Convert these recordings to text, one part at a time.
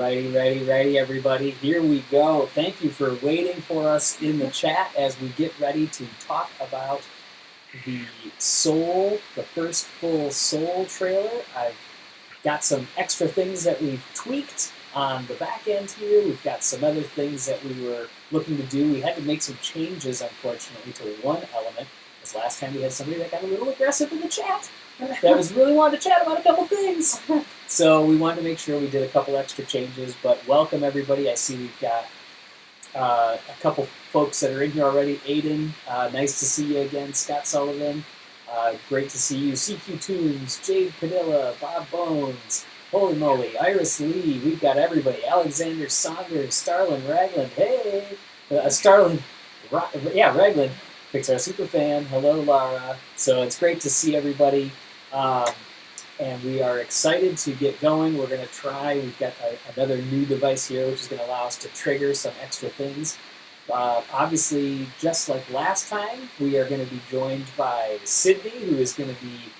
Ready, everybody. Here we go. Thank you for waiting for us in the chat as we get ready to talk about the the first full Soul trailer. I've got some extra things that we've tweaked on the back end here. We've got some other things that we were looking to do. We had to make some changes, unfortunately, to one element. Because last time we had somebody that got a little aggressive in the chat. That was really wanted to chat about a couple things. So we wanted to make sure we did a couple extra changes. But welcome, everybody. I see we've got a couple folks that are in here already. Aiden, nice to see you again. Scott Sullivan, great to see you. CQ Tunes, Jade Padilla, Bob Bones, holy moly, Iris Lee. We've got everybody. Alexander Saunders, Starlin Ragland. Hey, Starlin, Ragland, Pixar superfan. Hello, Lara. So it's great to see everybody. And we are excited to get going. We're going to try. We've got another new device here, which is going to allow us to trigger some extra things. Obviously, just like last time, we are going to be joined by Sydney, who is going to be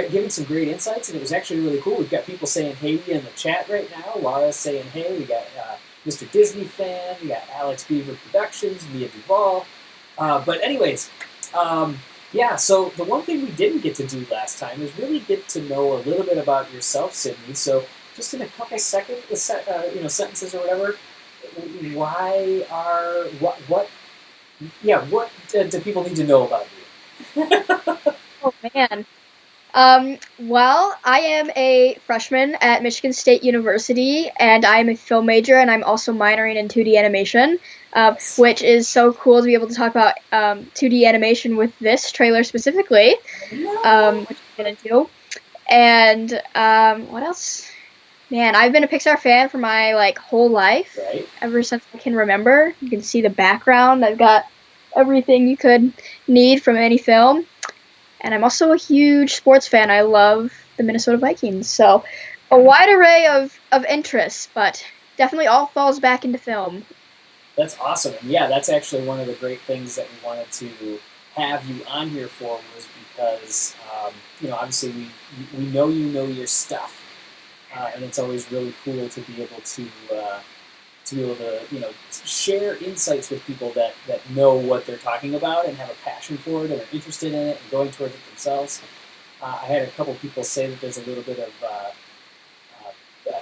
giving some great insights. And it was actually really cool. We've got people saying hey in the chat right now. Laura's saying hey. We got Mr. Disney fan. We got Alex Beaver Productions, Mia Duvall. But anyways, so the one thing we didn't get to do last time is really get to know a little bit about yourself, Sydney. So just in a couple sentences or whatever, what do people need to know about you? Oh man. Well, I am a freshman at Michigan State University, and I'm a film major, and I'm also minoring in 2D animation, which is so cool to be able to talk about 2D animation with this trailer specifically, which I'm going to do. And what else? Man, I've been a Pixar fan for my whole life, right? Ever since I can remember. You can see the background. I've got everything you could need from any film. And I'm also a huge sports fan. I love the Minnesota Vikings. So a wide array of interests, but definitely all falls back into film. That's awesome. And yeah, that's actually one of the great things that we wanted to have you on here for, was because, obviously we know you know your stuff. And it's always really cool to be able to share insights with people that know what they're talking about and have a passion for it and are interested in it and going towards it themselves. I had a couple people say that there's a little bit of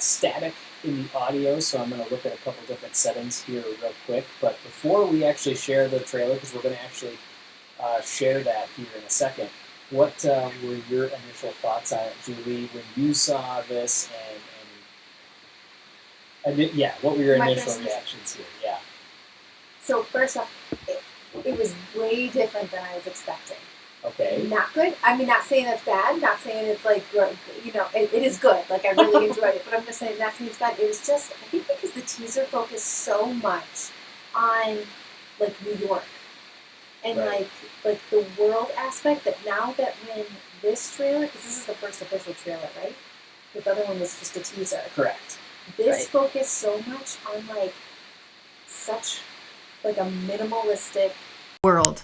static in the audio, so I'm going to look at a couple different settings here real quick. But before we actually share the trailer, because we're going to actually share that here in a second, what were your initial thoughts on it, Julie, when you saw this? And what were your initial reactions here? Yeah. So first off, it was way different than I was expecting. Okay. Not good. I mean, not saying it's bad. Not saying it's it is good. Like, I really enjoyed it. But I'm just saying, not saying it's bad. It was just, I think, because the teaser focused so much on New York and right. the world aspect, that now that when this trailer, because this is the first official trailer, right? The other one was just a teaser. Correct. This focused so much on such a minimalistic world.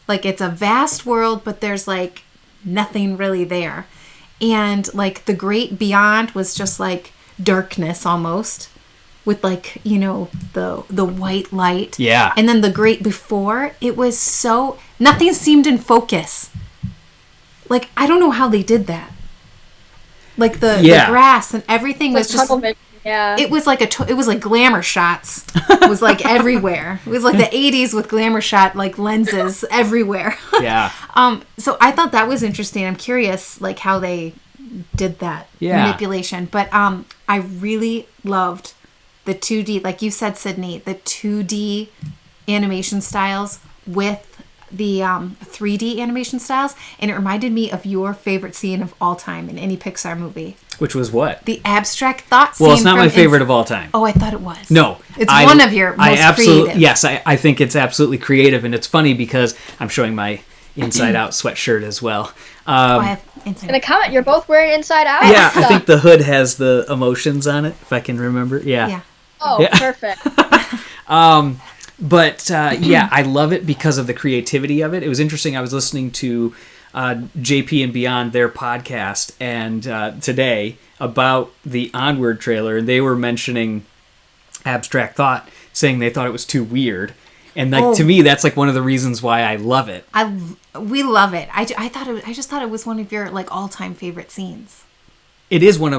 It's a vast world, but there's nothing really there. And the great beyond was just darkness almost, with the white light. Yeah. And then the great before, it was so nothing seemed in focus. I don't know how they did that. The grass and everything was just yeah. It was it was like glamour shots. It was everywhere. It was the 80s with glamour shot lenses everywhere. Yeah. So I thought that was interesting. I'm curious how they did that manipulation. But I really loved the 2D, like you said, Sydney, the 2D animation styles with the 3D animation styles, and it reminded me of your favorite scene of all time in any Pixar movie. Which was what? The abstract thought scene. Well, it's not my favorite of all time. Oh, I thought it was. No. It's one of your most creative. Yes, I think it's absolutely creative, and it's funny because I'm showing my Inside Out sweatshirt as well. I have Inside In the comment, you're both wearing Inside Out? Yeah, I think the hood has the emotions on it, if I can remember. Yeah. Oh, yeah. Perfect. But I love it because of the creativity of it. It was interesting. I was listening to JP and Beyond, their podcast, and today about the Onward trailer, and they were mentioning Abstract Thought, saying they thought it was too weird. And like to me, that's like one of the reasons why I love it. We love it. I just thought it was one of your like all-time favorite scenes. It is but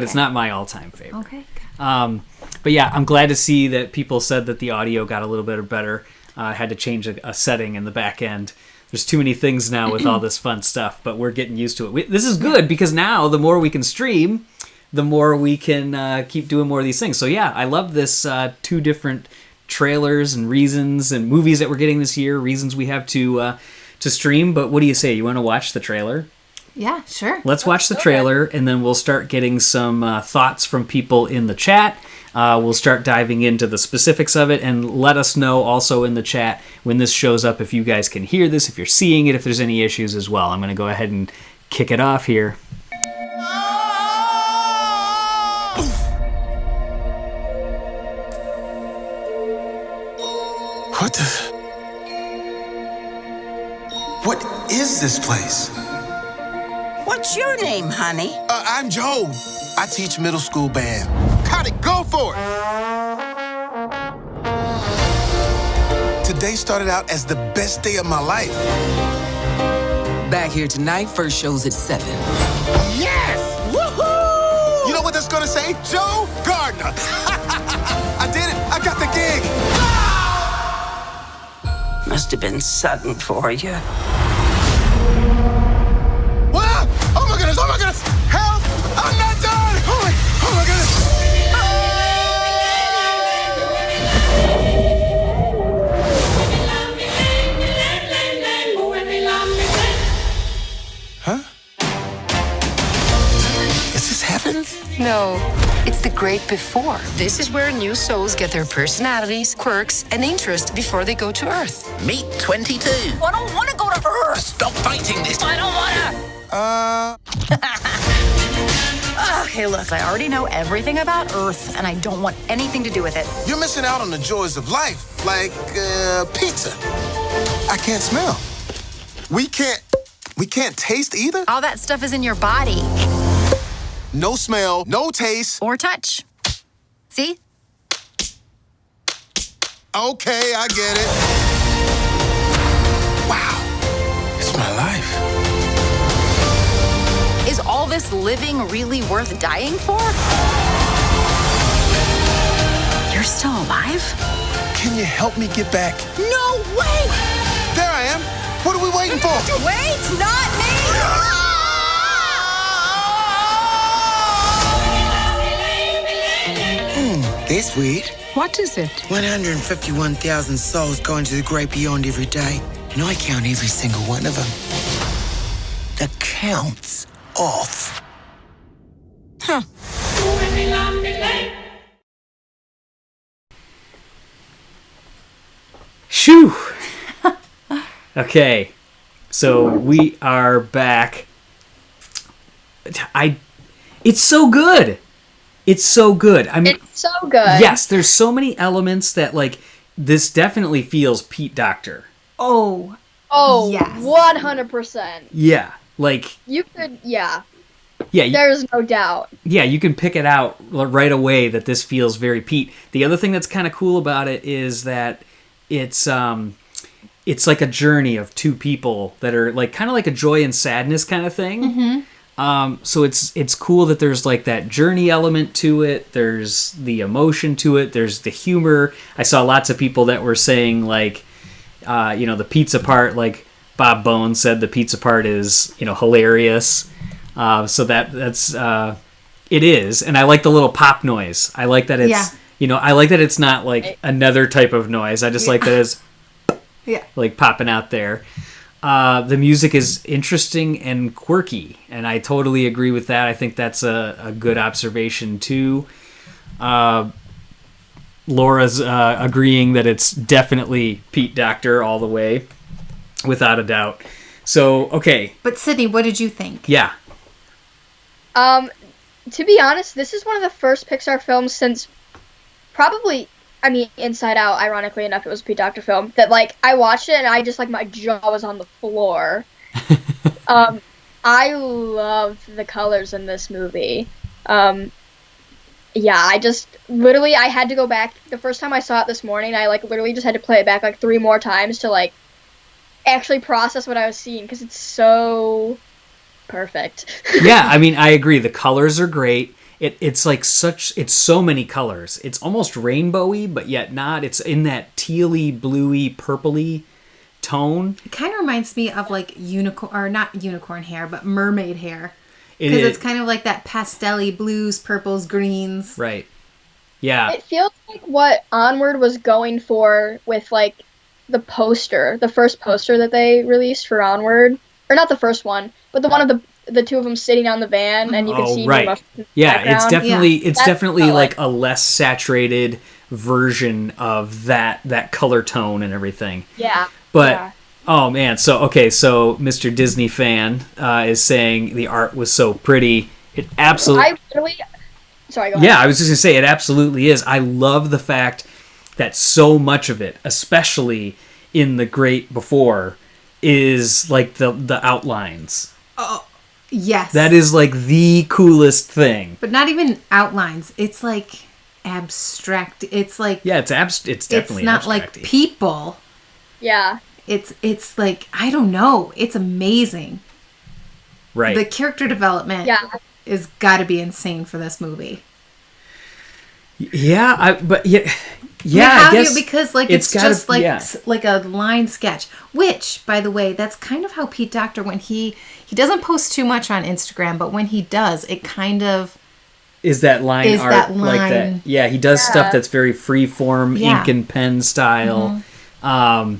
it's not my all-time favorite. Okay. But yeah, I'm glad to see that people said that the audio got a little bit better. I had to change a setting in the back end. There's too many things now with all this fun stuff, but we're getting used to it. This is good because now the more we can stream, the more we can keep doing more of these things. So yeah, I love this 2 different trailers and reasons and movies that we're getting this year, reasons we have to stream. But what do you say? You want to watch the trailer? Yeah, sure. Let's watch the trailer, and then we'll start getting some thoughts from people in the chat. We'll start diving into the specifics of it, and let us know also in the chat when this shows up if you guys can hear this, if you're seeing it, if there's any issues as well. I'm going to go ahead and kick it off here. What is this place? What's your name, honey? I'm Joe. I teach middle school band. How'd it go for it? Today started out as the best day of my life. Back here tonight, first show's at 7. Yes! Woohoo! You know what that's gonna say? Joe Gardner. I did it. I got the gig. Must have been sudden for you. What? Oh my goodness! Oh my goodness! Help! I'm not done! Oh my goodness! Huh? Is this heaven? No, it's the great before. This is where new souls get their personalities, quirks, and interests before they go to Earth. Meet 22. I don't want to go to Earth. Stop fighting this. I don't want to. Okay, look, I already know everything about Earth, and I don't want anything to do with it. You're missing out on the joys of life, like pizza. I can't smell. We can't taste either? All that stuff is in your body. No smell, no taste. Or touch. See? Okay, I get it. Wow, it's my life. Is all this living really worth dying for? You're still alive? Can you help me get back? No way! There I am. What are we waiting for? Wait, not me! That's weird. What is it? 151,000 souls go into the great beyond every day, and I count every single one of them. The count's off. Huh. Shoo! Okay, so we are back. It's so good. It's so good. I mean, It's so good. yes, there's so many elements that like this definitely feels Pete Doctor. Oh, Oh, yes. 100%. Yeah, like You could, yeah. yeah, There's no doubt. yeah, you can pick it out right away that this feels very Pete. The other thing that's kind of cool about it is that it's like a journey of 2 people that are like kind of like a joy and sadness kind of thing. Mm-hmm. So it's cool that there's like that journey element to it. There's the emotion to it. There's the humor. I saw lots of people that were saying like, the pizza part, like Bob Bones said, the pizza part is, hilarious. So that's it is. And I like the little pop noise. I like that it's, I like that it's not like another type of noise. I just like that it's like popping out there. The music is interesting and quirky, and I totally agree with that. I think that's a good observation, too. Laura's agreeing that it's definitely Pete Doctor all the way, without a doubt. So, okay. But Sydney, what did you think? Yeah. To be honest, this is one of the first Pixar films since probably, Inside Out, ironically enough, it was a Pete Docter film, that, like, I watched it and I just, like, my jaw was on the floor. I loved the colors in this movie. Yeah, I just literally I had to go back the first time I saw it this morning. I like literally just had to play it back like 3 more times to like actually process what I was seeing because it's so perfect. Yeah, I mean, I agree. The colors are great. It's like it's so many colors. It's almost rainbowy, but yet not. It's in that tealy, bluey, purpley tone. It kind of reminds me of like unicorn, or not unicorn hair, but mermaid hair. Because it's kind of like that pastel-y blues, purples, greens. Right. Yeah. It feels like what Onward was going for with like the first poster that they released for Onward, or not the first one, but the one of the two of them sitting on the van, and you can see right. in the Yeah, background. It's definitely like a less saturated version of that color tone and everything. Yeah. But yeah. oh man, so Mr. Disney fan is saying the art was so pretty. It absolutely. Sorry, go ahead. Yeah, I was just gonna say it absolutely is. I love the fact that so much of it, especially in the Great Before, is like the outlines. Oh, yes. That is like the coolest thing. But not even outlines. It's like abstract. It's like it's definitely not abstract-y. like people. Yeah. It's like I don't know. It's amazing. Right. The character development is got to be insane for this movie. Yeah, I guess because like it's just like a line sketch. Which, by the way, that's kind of how Pete Docter, when he doesn't post too much on Instagram, but when he does, it kind of is that line art like that. Yeah, he does stuff that's very free-form, ink and pen style. Mm-hmm.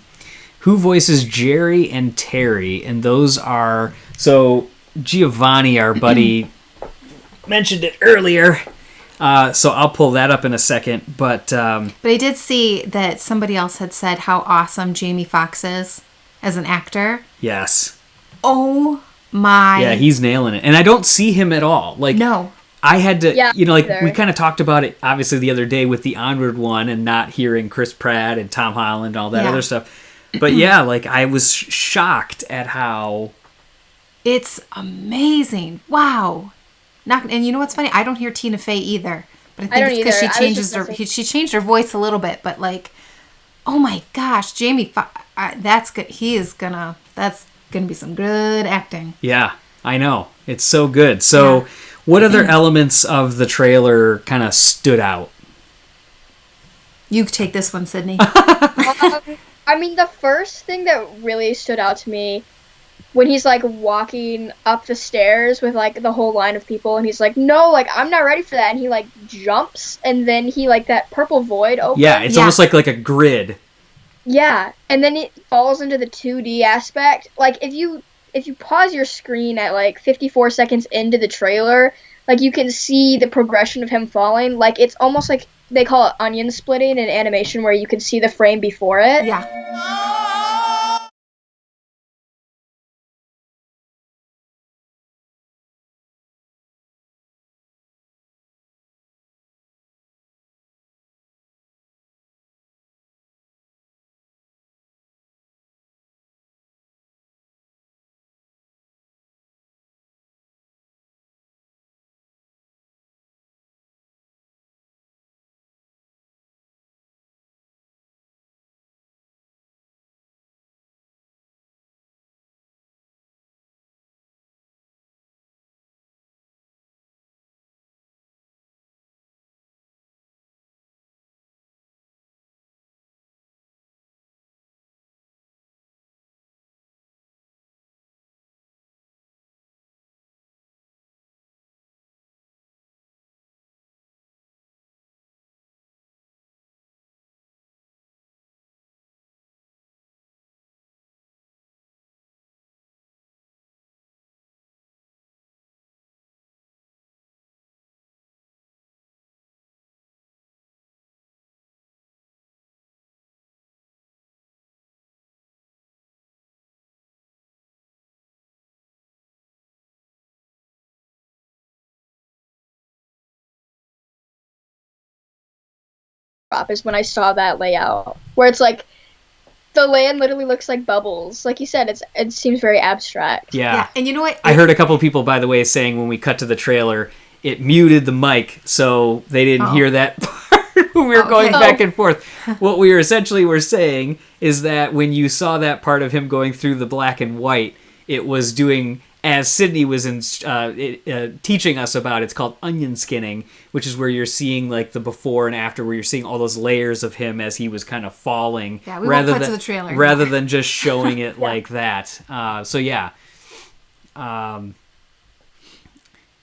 Who voices Jerry and Terry? And those are Giovanni, our buddy, mentioned it earlier. So I'll pull that up in a second. But I did see that somebody else had said how awesome Jamie Foxx is as an actor. Yes. Oh my. Yeah, he's nailing it. And I don't see him at all. Like, no. I had to, we kind of talked about it, obviously, the other day with the Onward one and not hearing Chris Pratt and Tom Holland and all that other stuff. But yeah, like, I was shocked at how... It's amazing. Wow. And you know what's funny? I don't hear Tina Fey either. But I think it's because she changed her voice a little bit. But like, oh my gosh, Jamie, that's good. That's gonna be some good acting. Yeah, I know. It's so good. So, what other elements of the trailer kind of stood out? You take this one, Sydney. I mean, the first thing that really stood out to me when he's like walking up the stairs with like the whole line of people, and he's like, no, like I'm not ready for that, and he like jumps, and then he like that purple void opens. Yeah, it's almost like a grid. Yeah, and then it falls into the 2D aspect. Like if you pause your screen at like 54 seconds into the trailer, like you can see the progression of him falling. Like it's almost like they call it onion splitting in animation, where you can see the frame before it. Yeah. Is when I saw that layout where it's like the land literally looks like bubbles. Like you said, it seems very abstract. Yeah. And you know what? I heard a couple people, by the way, saying when we cut to the trailer, it muted the mic, so they didn't hear that part when we were going back and forth. What we were saying is that when you saw that part of him going through the black and white, it was doing, as Sydney was teaching us about, it's called onion skinning, which is where you're seeing like the before and after, where you're seeing all those layers of him as he was kind of falling. Yeah, we won't cut to the trailer. Rather than just showing it like that. So yeah.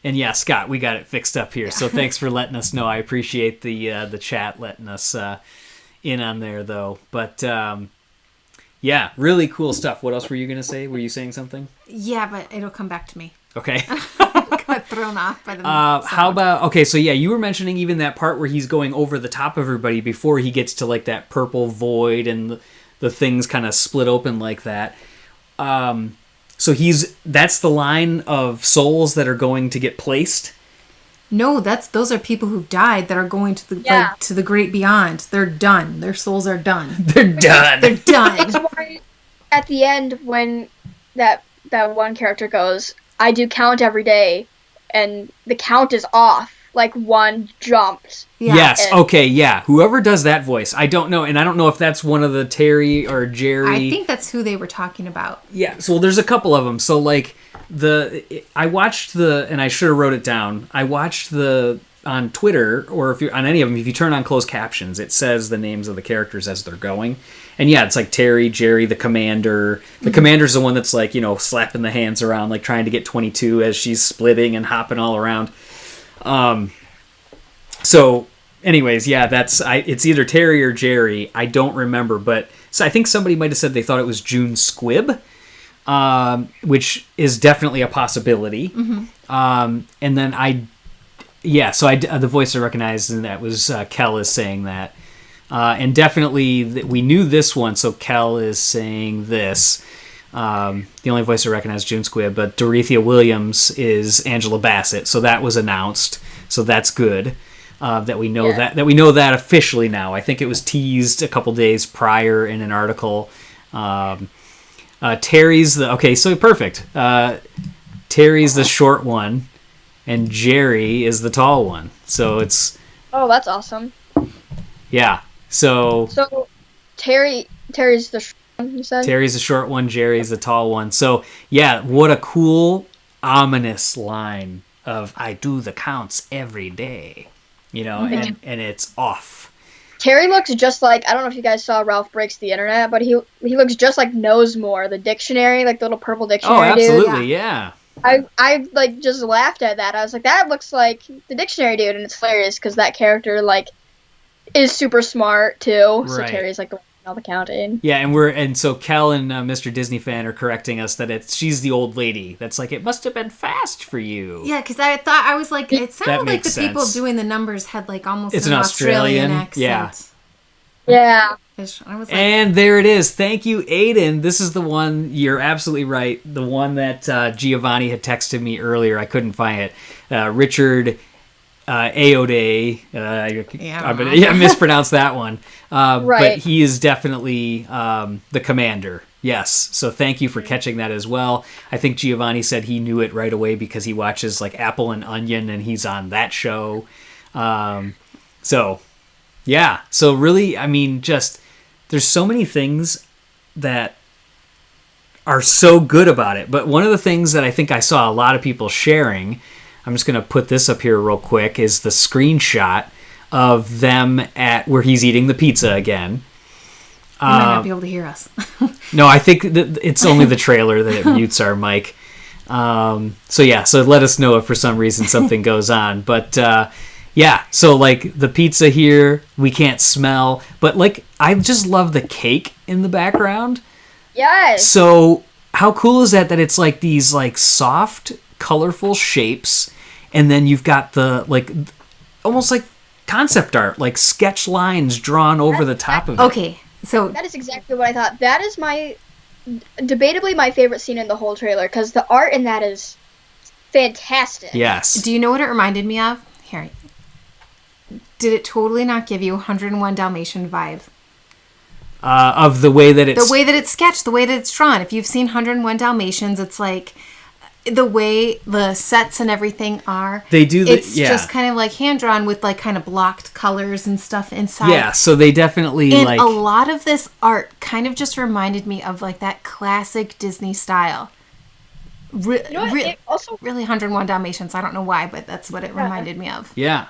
And yeah, Scott, we got it fixed up here. So thanks for letting us know. I appreciate the chat letting us in on there, though. But yeah, really cool stuff. What else were you going to say? Were you saying something? Yeah, but it'll come back to me. Okay. Got thrown off by the how about, okay, so yeah, you were mentioning even that part where he's going over the top of everybody before he gets to like that purple void and the things kind of split open like that. So that's the line of souls that are going to get placed? No, those are people who've died that are going to the to the great beyond. They're done. Their souls are done. They're done. They're done. That's why at the end when that one character goes, I do count every day, and the count is off. Like one jumps. Yeah. Yes. Okay. Yeah. Whoever does that voice, I don't know, and I don't know if that's one of the Terry or Jerry. I think that's who they were talking about. Yeah. So there's a couple of them. So like I watched and I should have wrote it down. I watched on Twitter, or if you're on any of them, if you turn on closed captions, it says the names of the characters as they're going. And yeah, it's like Terry, Jerry, the commander. The commander's the one that's like, slapping the hands around, like trying to get 22 as she's splitting and hopping all around. So anyways, yeah, it's either Terry or Jerry. I don't remember, but so I think somebody might have said they thought it was June Squibb, which is definitely a possibility. Mm-hmm. And then the voice I recognized, and that was Kel is saying that. And definitely we knew this one, so Kel is saying this. The only voice I recognize is June Squibb, but Dorothea Williams is Angela Bassett, so that was announced. So that's good that we know that we know that officially now. I think it was teased a couple days prior in an article. Terry's so perfect. Terry's the short one, and Jerry is the tall one. So it's that's awesome. Yeah. So Terry's the short one, you said? Terry's the short one, Jerry's the tall one. So yeah, what a cool, ominous line of I do the counts every day, and it's off. Terry looks just like, I don't know if you guys saw Ralph Breaks the Internet, but he looks just like Knowsmore, the dictionary, like the little purple dictionary. Oh, absolutely, dude. Yeah. I like just laughed at that. I was like, that looks like the dictionary dude, and it's hilarious because that character like is super smart too. Right. So Terry's like the one all the counting. Yeah, and so Kel and Mr. Disney Fan are correcting us that she's the old lady. That's like, it must have been fast for you. Yeah, because I was like, it sounded like the people doing the numbers had like almost an Australian accent. Yeah. I was like, and there it is. Thank you, Aiden. This is the one, you're absolutely right. The one that Giovanni had texted me earlier. I couldn't find it. Richard Aode. I mispronounced that one. Right. But he is definitely the commander. Yes. So thank you for catching that as well. I think Giovanni said he knew it right away because he watches like Apple and Onion and he's on that show. So yeah. So really, I mean, just there's so many things that are so good about it. But one of the things that I think I saw a lot of people sharing, I'm just going to put this up here real quick, is the screenshot of them at where he's eating the pizza again. You might not be able to hear us. No, I think that it's only the trailer that it mutes our mic. So let us know if for some reason something goes on. But so like the pizza here, we can't smell. But like, I just love the cake in the background. Yes. So how cool is that it's like these like soft, colorful shapes, and then you've got the like almost like concept art, like sketch lines drawn over the top of it. Okay, so that is exactly what I thought. That is debatably my favorite scene in the whole trailer because the art in that is fantastic. Yes. Do you know what it reminded me of? Here. Did it totally not give you 101 Dalmatian vibe? of the way that it's... The way that it's sketched, the way that it's drawn. If you've seen 101 Dalmatians, it's like the way the sets and everything are. They do it's just kind of like hand-drawn with like kind of blocked colors and stuff inside. Yeah, so they definitely and a lot of this art kind of just reminded me of like that classic Disney style. Also, really 101 Dalmatians. I don't know why, but that's what it reminded me of. Yeah.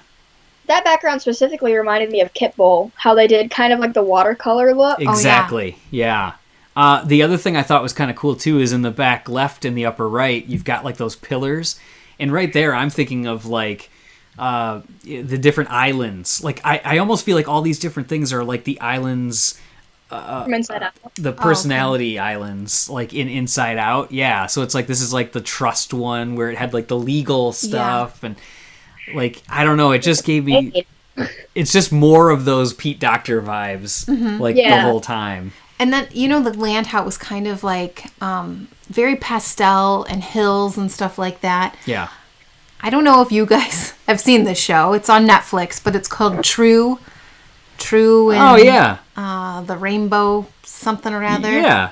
That background specifically reminded me of Kit Bull, how they did kind of like the watercolor look. Exactly, yeah. The other thing I thought was kind of cool too is in the back left and the upper right, you've got like those pillars. And right there, I'm thinking of like the different islands. Like I almost feel like all these different things are like the islands... from Inside Out. The personality islands, like in Inside Out. Yeah, so it's like this is like the trust one where it had like the legal stuff and like, I don't know, it just gave me... It's just more of those Pete Docter vibes the whole time. And then, you know, the land how it was kind of like very pastel and hills and stuff like that. Yeah. I don't know if you guys have seen this show. It's on Netflix, but it's called True and the Rainbow something or other. Yeah.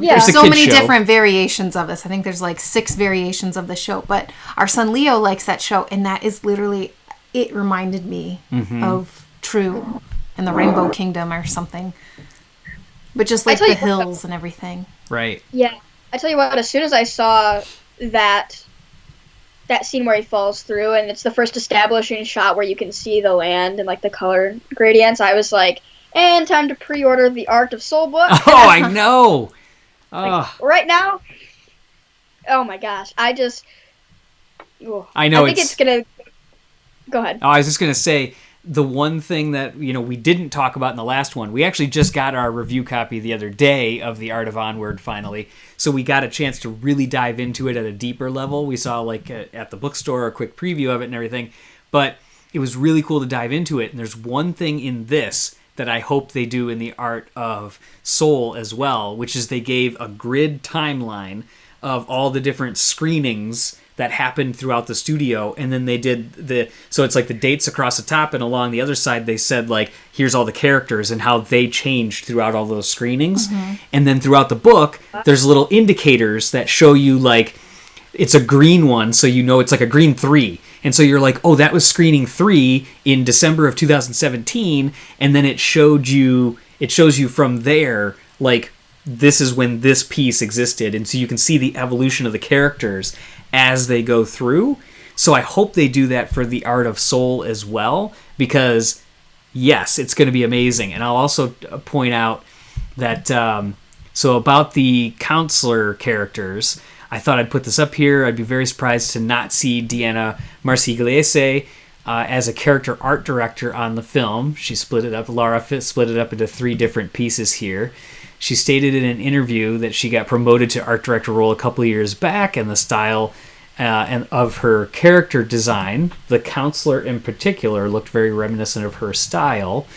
There's so many different variations of this. I think there's like 6 variations of the show, but our son Leo likes that show, and that is literally, it reminded me of True and the Rainbow Kingdom or something. But just like the hills and everything. Right. Yeah. I tell you what, as soon as I saw that scene where he falls through, and it's the first establishing shot where you can see the land and like the color gradients, I was like, and time to pre-order the Art of Soul book. Oh, I know. Like, right now. Oh my gosh, I know. I think it's gonna. Go ahead. Oh, I was just gonna say the one thing that we didn't talk about in the last one. We actually just got our review copy the other day of The Art of Onward finally, so we got a chance to really dive into it at a deeper level. We saw like at the bookstore a quick preview of it and everything, but it was really cool to dive into it. And there's one thing in this that I hope they do in the Art of Soul as well, which is they gave a grid timeline of all the different screenings that happened throughout the studio, and then they did so it's like the dates across the top, and along the other side they said like, here's all the characters and how they changed throughout all those screenings. And then throughout the book there's little indicators that show you like it's a green one, so you know it's like a green 3. And so you're like, oh, that was screening 3 in December of 2017, and then it shows you from there, like, this is when this piece existed. And so you can see the evolution of the characters as they go through. So I hope they do that for the Art of Soul as well, because, yes, it's going to be amazing. And I'll also point out that, so about the counselor characters... I thought I'd put this up here. I'd be very surprised to not see Diana Marcigliese as a character art director on the film. She split it up. Laura split it up into 3 different pieces here. She stated in an interview that she got promoted to art director role a couple of years back, and the style and of her character design, the counselor in particular, looked very reminiscent of her style.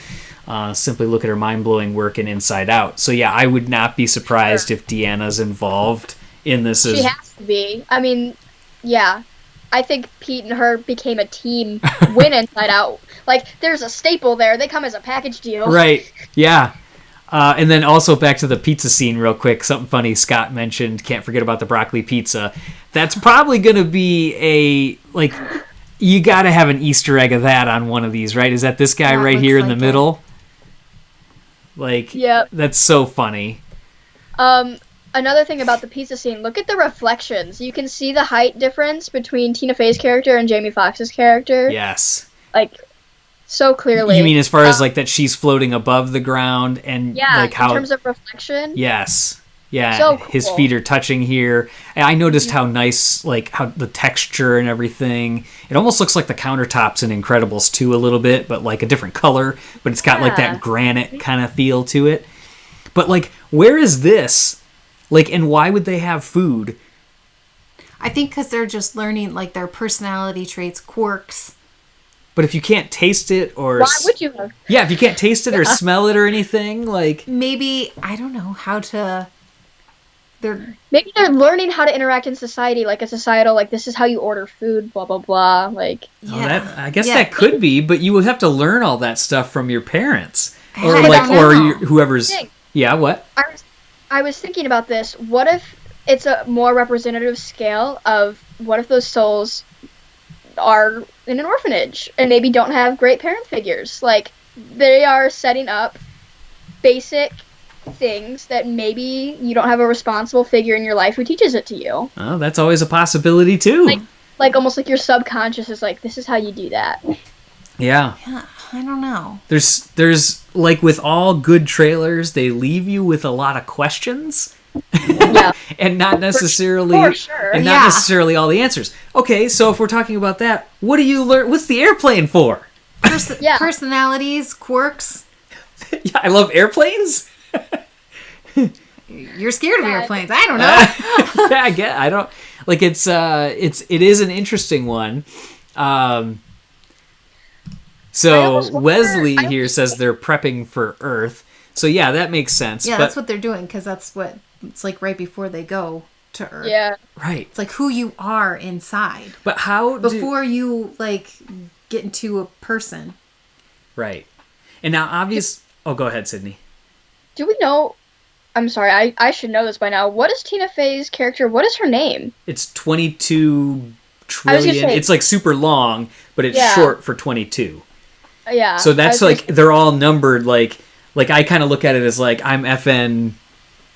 Simply look at her mind-blowing work in Inside Out. So yeah, I would not be surprised if Deanna's involved in this. She has to be. I mean, yeah. I think Pete and her became a team when Inside Out. Like, there's a staple there. They come as a package deal. Right. Yeah. And then also back to the pizza scene real quick. Something funny Scott mentioned. Can't forget about the broccoli pizza. That's probably going to be you got to have an Easter egg of that on one of these, right? Is that this guy right here in the middle? Like, yep. That's so funny. Another thing about the pizza scene, look at the reflections. You can see the height difference between Tina Fey's character and Jamie Foxx's character. Yes. Like, so clearly. You mean as far as like that she's floating above the ground and like how... in terms of reflection? Yes. Yeah, so cool. His feet are touching here. And I noticed how nice, like, how the texture and everything. It almost looks like the countertops in Incredibles 2 a little bit, but like a different color. But it's got like that granite kind of feel to it. But like, where is this? Like, and why would they have food? I think because they're just learning, like, their personality traits, quirks. But if you can't taste it or... Why would you have? Yeah, if you can't taste it or smell it or anything, like... Maybe, I don't know, how to... Maybe they're learning how to interact in society, like a societal, like, this is how you order food, blah, blah, blah, like... Yeah. I guess that could be, but you would have to learn all that stuff from your parents. Or, like, or whoever's... Yeah, what? I was thinking about this. What if it's a more representative scale of what if those souls are in an orphanage and maybe don't have great parent figures? Like, they are setting up basic things that maybe you don't have a responsible figure in your life who teaches it to you. Oh, that's always a possibility too. Like almost like your subconscious is like, this is how you do that. Yeah. Yeah, I don't know. There's like with all good trailers, they leave you with a lot of questions. Yeah. And not necessarily For sure. and not necessarily all the answers. Okay, so if we're talking about that, what do you learn? What's the airplane for? Personalities, quirks. Yeah, I love airplanes. You're scared of airplanes. I don't know. Yeah, I don't like it is an interesting one. So Wesley here says they're prepping for Earth. So yeah, that makes sense. Yeah, that's what they're doing because that's what it's like right before they go to Earth. Yeah. Right. It's like who you are inside. But how before you like get into a person. Right. And now oh, go ahead, Sydney. Do we know? I'm sorry, I should know this by now. What is Tina Fey's character? What is her name? It's 22 trillion. It's like super long, but it's short for 22. Yeah. So that's like they're all numbered like I kind of look at it as like I'm FN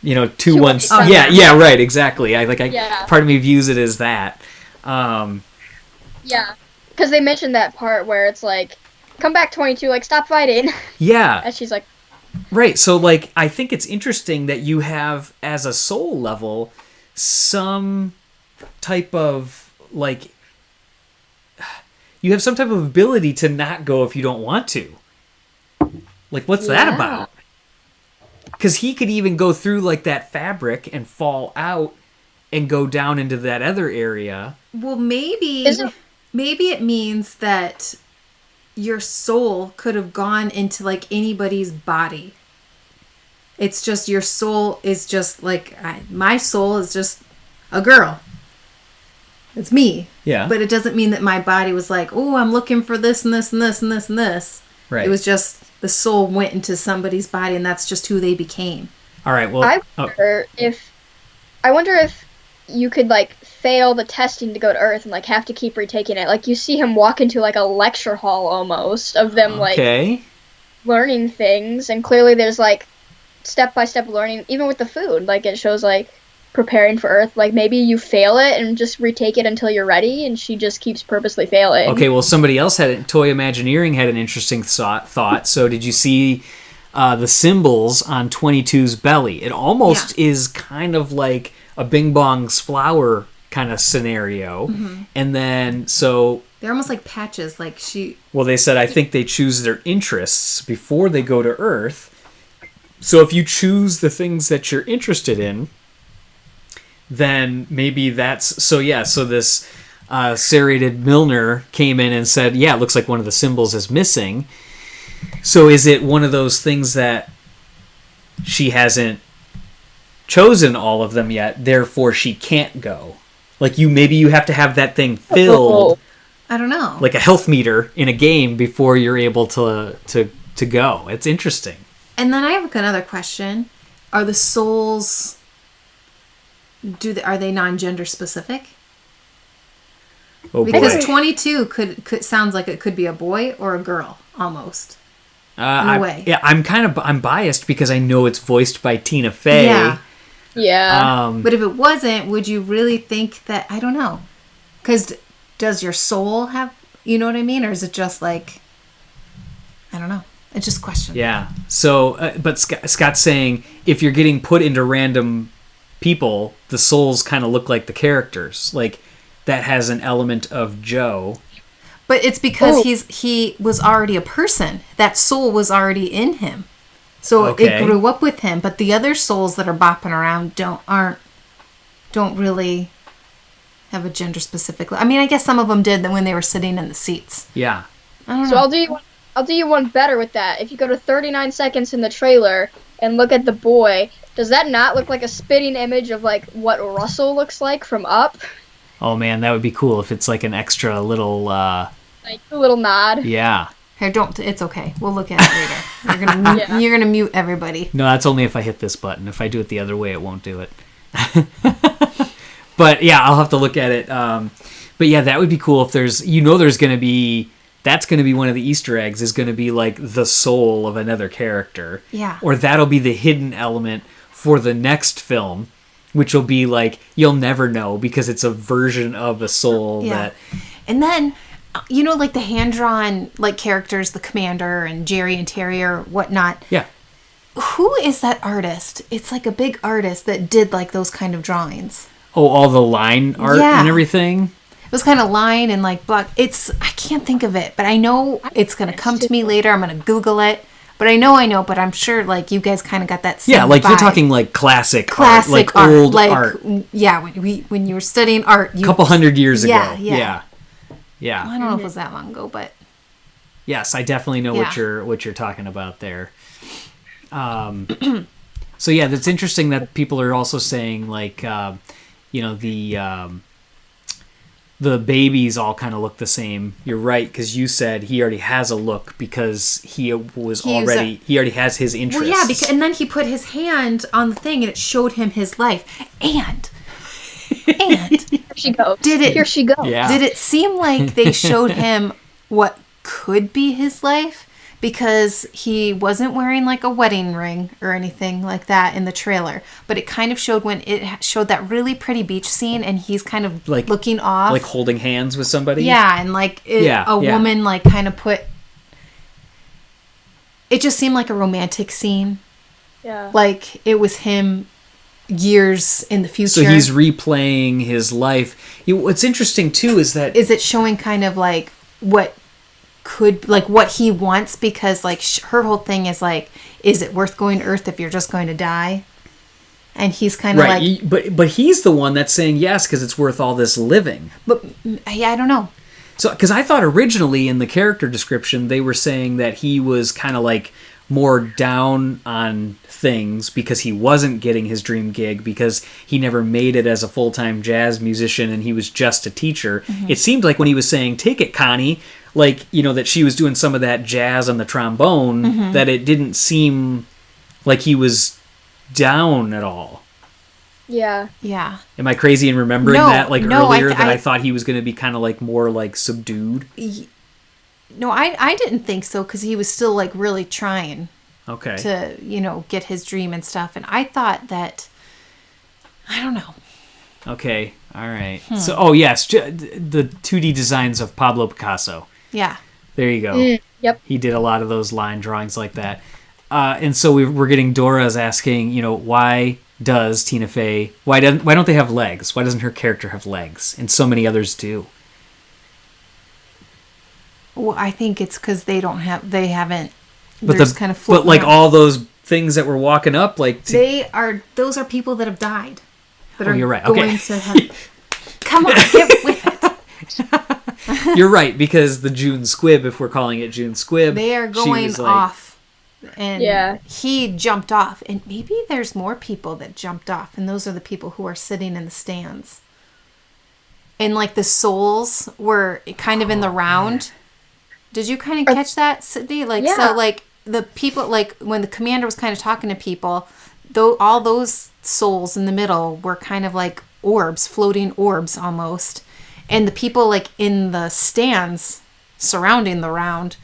217. Yeah, right, exactly. Part of me views it as that. Yeah. Cuz they mentioned that part where it's like come back 22, like stop fighting. Yeah. And she's like right, so like I think it's interesting that you have as a soul level some type of like you have some type of ability to not go if you don't want to. Like, what's that about? Because he could even go through, like, that fabric and fall out and go down into that other area. Well, maybe it means that your soul could have gone into, like, anybody's body. It's just your soul is just, like, my soul is just a girl. It's me. Yeah. But it doesn't mean that my body was like, oh, I'm looking for this and this and this and this and this. Right. It was just the soul went into somebody's body and that's just who they became. All right. Well, I wonder if you could like fail the testing to go to Earth and like have to keep retaking it. Like you see him walk into like a lecture hall almost of them like learning things, and clearly there's like step-by-step learning even with the food. Like it shows like preparing for Earth. Like maybe you fail it and just retake it until you're ready, and she just keeps purposely failing. Okay, well somebody else Toy Imagineering had an interesting thought. So did you see the symbols on 22's belly? It almost is kind of like a Bing Bong's flower kind of scenario. Mm-hmm. And then so they're almost like patches. Like well, they said I think they choose their interests before they go to Earth. So if you choose the things that you're interested in, then maybe that's so this serrated Milner came in and said, yeah, it looks like one of the symbols is missing. So is it one of those things that she hasn't chosen all of them yet, therefore she can't go? Like maybe you have to have that thing filled. I don't know. Like a health meter in a game before you're able to go. It's interesting. And then I have another question. Are the souls are they non-gender specific? Oh boy. Because 22 could sounds like it could be a boy or a girl almost. In a way. Yeah, I'm biased because I know it's voiced by Tina Fey. Yeah. Yeah. But if it wasn't, would you really think that? I don't know. Because does your soul have? You know what I mean? Or is it just like? I don't know. It's just a question. Yeah. So, but Scott's saying if you're getting put into random people, the souls kind of look like the characters. Like that has an element of Joe. But it's because he was already a person. That soul was already in him. So it grew up with him. But the other souls that are bopping around don't really have a gender specific. I mean, I guess some of them did when they were sitting in the seats. Yeah. I don't know. So I'll do you one better with that. If you go to 39 seconds in the trailer and look at the boy, does that not look like a spitting image of like what Russell looks like from Up? Oh man, that would be cool if it's like an extra little like a little nod. Yeah. Here, don't. It's okay. We'll look at it later. You're gonna mute everybody. No, that's only if I hit this button. If I do it the other way, it won't do it. But yeah, I'll have to look at it. But yeah, that would be cool if there's going to be. That's going to be one of the Easter eggs. Is going to be like the soul of another character. Yeah. Or that'll be the hidden element for the next film, which will be like you'll never know because it's a version of a soul that. And then. Like the hand-drawn, like, characters, the commander and Jerry and Terry or whatnot. Yeah. Who is that artist? It's like a big artist that did, like, those kind of drawings. Oh, all the line art and everything? It was kind of line and, like, block. I can't think of it, but I know it's going to come to me later. I'm going to Google it. But I know, but I'm sure, like, you guys kind of got that same like, vibe. you're talking, like, classic art, like old like, art. Yeah, when you were studying art. A couple hundred years ago. Yeah. Yeah. Well, I don't know if it was that long ago, but yes, I definitely know what you're talking about there. So yeah, that's interesting that people are also saying like, the babies all kind of look the same. You're right because you said he already has a look because he already has his interests. Well, yeah, and then he put his hand on the thing and it showed him his life and. Here she goes. Here she goes. Yeah. Did it seem like they showed him what could be his life? Because he wasn't wearing like a wedding ring or anything like that in the trailer. But it kind of showed when it showed that really pretty beach scene and he's kind of like looking off. Like holding hands with somebody? Yeah, and like a woman like kind of put... It just seemed like a romantic scene. Yeah. Like it was him... years in the future. So he's replaying his life. What's interesting too is that is it showing kind of like what he wants because like her whole thing is like, is it worth going to Earth if you're just going to die? And he's kind of right. But he's the one that's saying yes because it's worth all this living. But yeah, I don't know. So because I thought originally in the character description they were saying that he was kind of like more down on things because he wasn't getting his dream gig because he never made it as a full-time jazz musician and he was just a teacher. Mm-hmm. It seemed like when he was saying, take it, Connie, like, that she was doing some of that jazz on the trombone, that it didn't seem like he was down at all. Yeah. Yeah. Am I crazy in remembering that earlier that I thought he was going to be kind of like more like subdued? No, I didn't think so because he was still like really trying to, get his dream and stuff. And I thought that, I don't know. Okay. All right. So, yes, the 2D designs of Pablo Picasso. Yeah. There you go. Yep. He did a lot of those line drawings like that. And so we're getting Dora's asking, why does Tina Fey, why don't they have legs? Why doesn't her character have legs? And so many others do. Well, I think it's because they haven't. But kind of but like around. All those things that were walking up, like those are people that have died. That you're right. Going to have. Come on, get with it. You're right because the June Squibb, if we're calling it June Squibb, they are going off, and he jumped off, and maybe there's more people that jumped off, and those are the people who are sitting in the stands. And like the souls were kind of in the round. Did you kind of catch that, Sydney? Like, so, like, the people, like, when the commander was kind of talking to people, all those souls in the middle were kind of like orbs, floating orbs almost. And the people, like, in the stands surrounding the round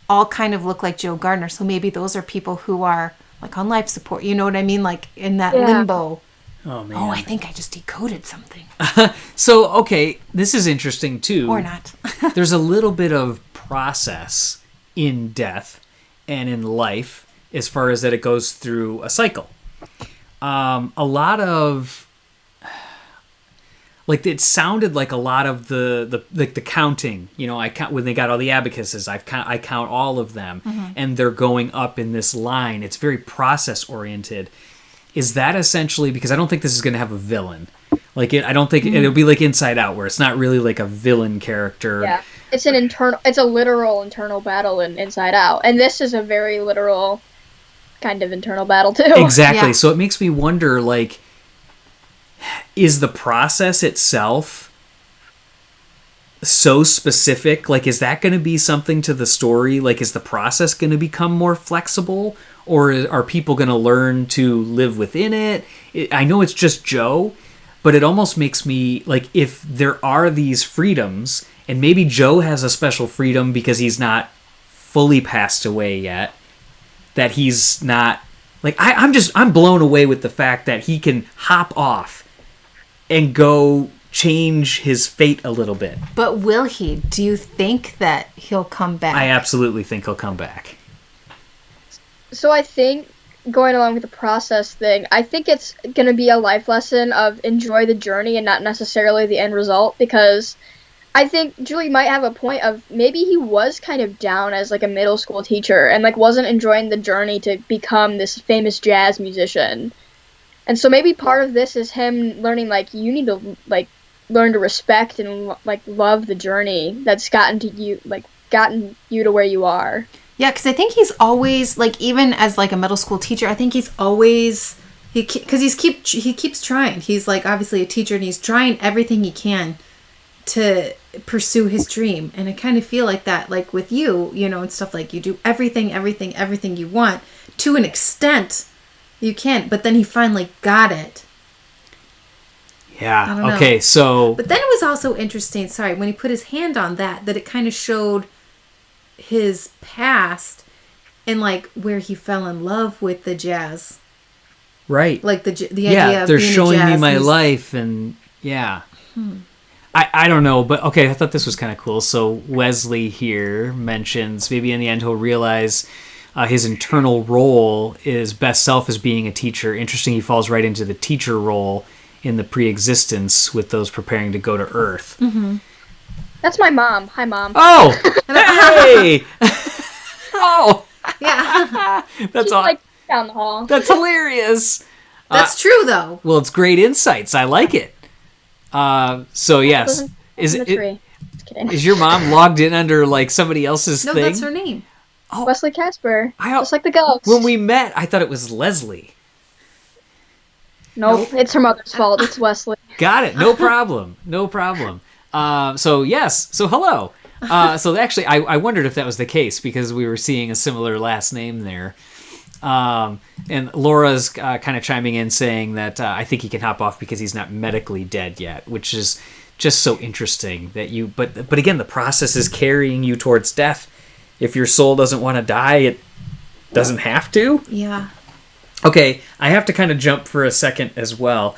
all kind of look like Joe Gardner. So maybe those are people who are, like, on life support. You know what I mean? Like, in that limbo. Oh, man. Oh, I think I just decoded something. So, okay, this is interesting, too. Or not. There's a little bit of process in death and in life as far as that it goes through a cycle. A lot of like it sounded like a lot of the counting, I count when they got all the abacuses, I count all of them and they're going up in this line. It's very process oriented. Is that essentially because I don't think this is going to have a villain. I don't think it'll be like Inside Out where it's not really like a villain character. Yeah. It's a literal internal battle in Inside Out. And this is a very literal kind of internal battle too. Exactly. Yeah. So it makes me wonder, is the process itself so specific? Like, is that going to be something to the story? Like, is the process going to become more flexible? Or are people going to learn to live within it? I know it's just Joe, but it almost makes me, like, if there are these freedoms, and maybe Joe has a special freedom because he's not fully passed away yet, that he's not, like, I'm blown away with the fact that he can hop off and go change his fate a little bit. But will he? Do you think that he'll come back? I absolutely think he'll come back. So I think, going along with the process thing, I think it's going to be a life lesson of enjoy the journey and not necessarily the end result, because I think Julie might have a point of maybe he was kind of down as like a middle school teacher and like wasn't enjoying the journey to become this famous jazz musician. And so maybe part of this is him learning, like, you need to like learn to respect and like love the journey that's gotten you to where you are. Yeah, because I think he's always, like, even as like a middle school teacher, I think he's always, he keeps trying. He's like obviously a teacher and he's trying everything he can to pursue his dream. And I kind of feel like that, like with you, you know, and stuff, like you do everything you want to an extent you can, but then he finally got it. Yeah. Okay. So. But then it was also interesting. Sorry, when he put his hand on that it kind of showed his past and like where he fell in love with the jazz. Right. Like the idea of they're being showing a jazz me my music. life, and yeah. I don't know, but okay, I thought this was kind of cool. So Wesley here mentions maybe in the end he'll realize his internal role is best self as being a teacher. Interesting, he falls right into the teacher role in the pre-existence with those preparing to go to Earth. Mm-hmm. That's my mom. Hi, Mom. Oh! Hey! Oh! Yeah. That's She's like down the hall. That's hilarious. That's true, though. Well, it's great insights. I like it. So yes, is your mom logged in under like somebody else's thing? No, that's her name. Oh, Wesley Casper. Just like the ghost. When we met, I thought it was Leslie. Nope, it's her mother's fault. It's Wesley. Got it. No problem. No problem. So yes. So hello. So actually, I wondered if that was the case because we were seeing a similar last name there. And Laura's kind of chiming in saying that I think he can hop off because he's not medically dead yet, which is just so interesting that you. But again, the process is carrying you towards death. If your soul doesn't want to die, it doesn't have to. Yeah. Okay, I have to kind of jump for a second as well.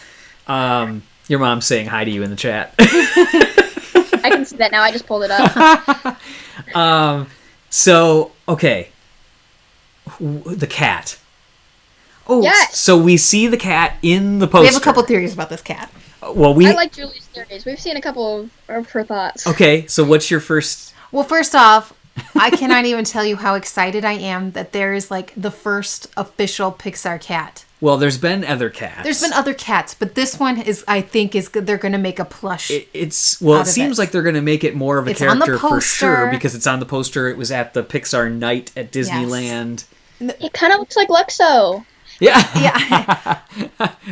Your mom's saying hi to you in the chat. I can see that now. I just pulled it up. So, okay. The cat. Oh, yes. So we see the cat in the poster. We have a couple theories about this cat. Well, I like Julie's theories. We've seen a couple of her thoughts. Okay, so what's your first? Well, first off, I cannot even tell you how excited I am that there is like the first official Pixar cat. Well, there's been other cats. There's been other cats, but this one is, I think, is they're going to make a plush. It seems like they're going to make it more of a character for sure because it's on the poster. It was at the Pixar night at Disneyland. Yes. It kind of looks like Luxo. Yeah. Yeah.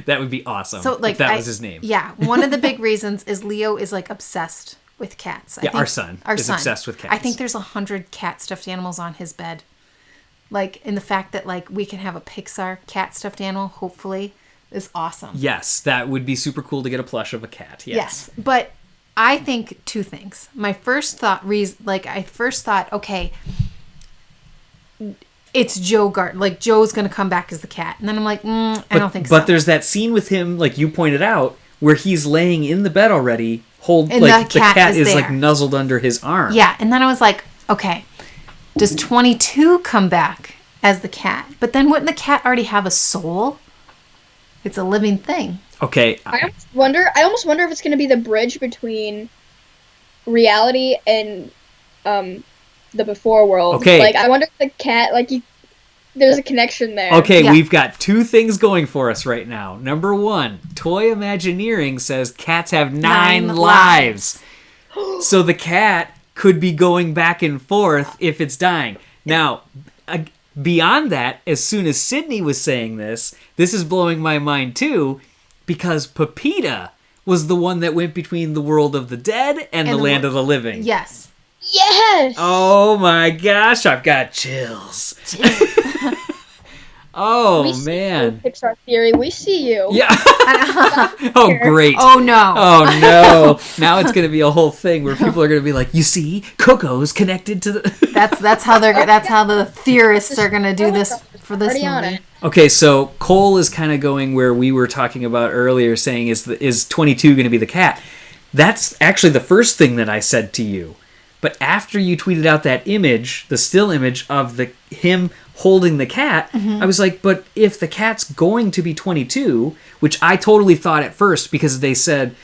That would be awesome. So, like, if that was his name. Yeah. One of the big reasons is Leo is like obsessed with cats. Our son is obsessed with cats. I think there's 100 cat stuffed animals on his bed. Like, in the fact that, like, we can have a Pixar cat stuffed animal, hopefully, is awesome. Yes, that would be super cool to get a plush of a cat. Yes. But I think two things. My first thought, okay, it's Joe Gardner. Like, Joe's going to come back as the cat. And then I'm like, I don't think so. But there's that scene with him, like you pointed out, where he's laying in the bed already, the cat is like nuzzled under his arm. Yeah, and then I was like, okay, does 22 come back as the cat? But then wouldn't the cat already have a soul? It's a living thing. Okay. I almost wonder if it's going to be the bridge between reality and the before world. Okay. Like, I wonder if the cat, there's a connection there. Okay, We've got two things going for us right now. Number one, Toy Imagineering says cats have 9 lives. So the cat could be going back and forth if it's dying. Now, beyond that, as soon as Sydney was saying this is blowing my mind too, because Pepita was the one that went between the world of the dead and the land of the living. Yes. Yes. Oh my gosh, I've got chills. Oh man. Pixar theory, we see you. Yeah. Oh great. Oh no. Oh no. Now it's going to be a whole thing where people are going to be like, "You see, Coco's connected to the." That's how the theorists are going to do this for this movie. Okay, so Cole is kind of going where we were talking about earlier, saying is 22 going to be the cat? That's actually the first thing that I said to you. But after you tweeted out that image, the still image of him holding the cat, I was like, but if the cat's going to be 22, which I totally thought at first because they said,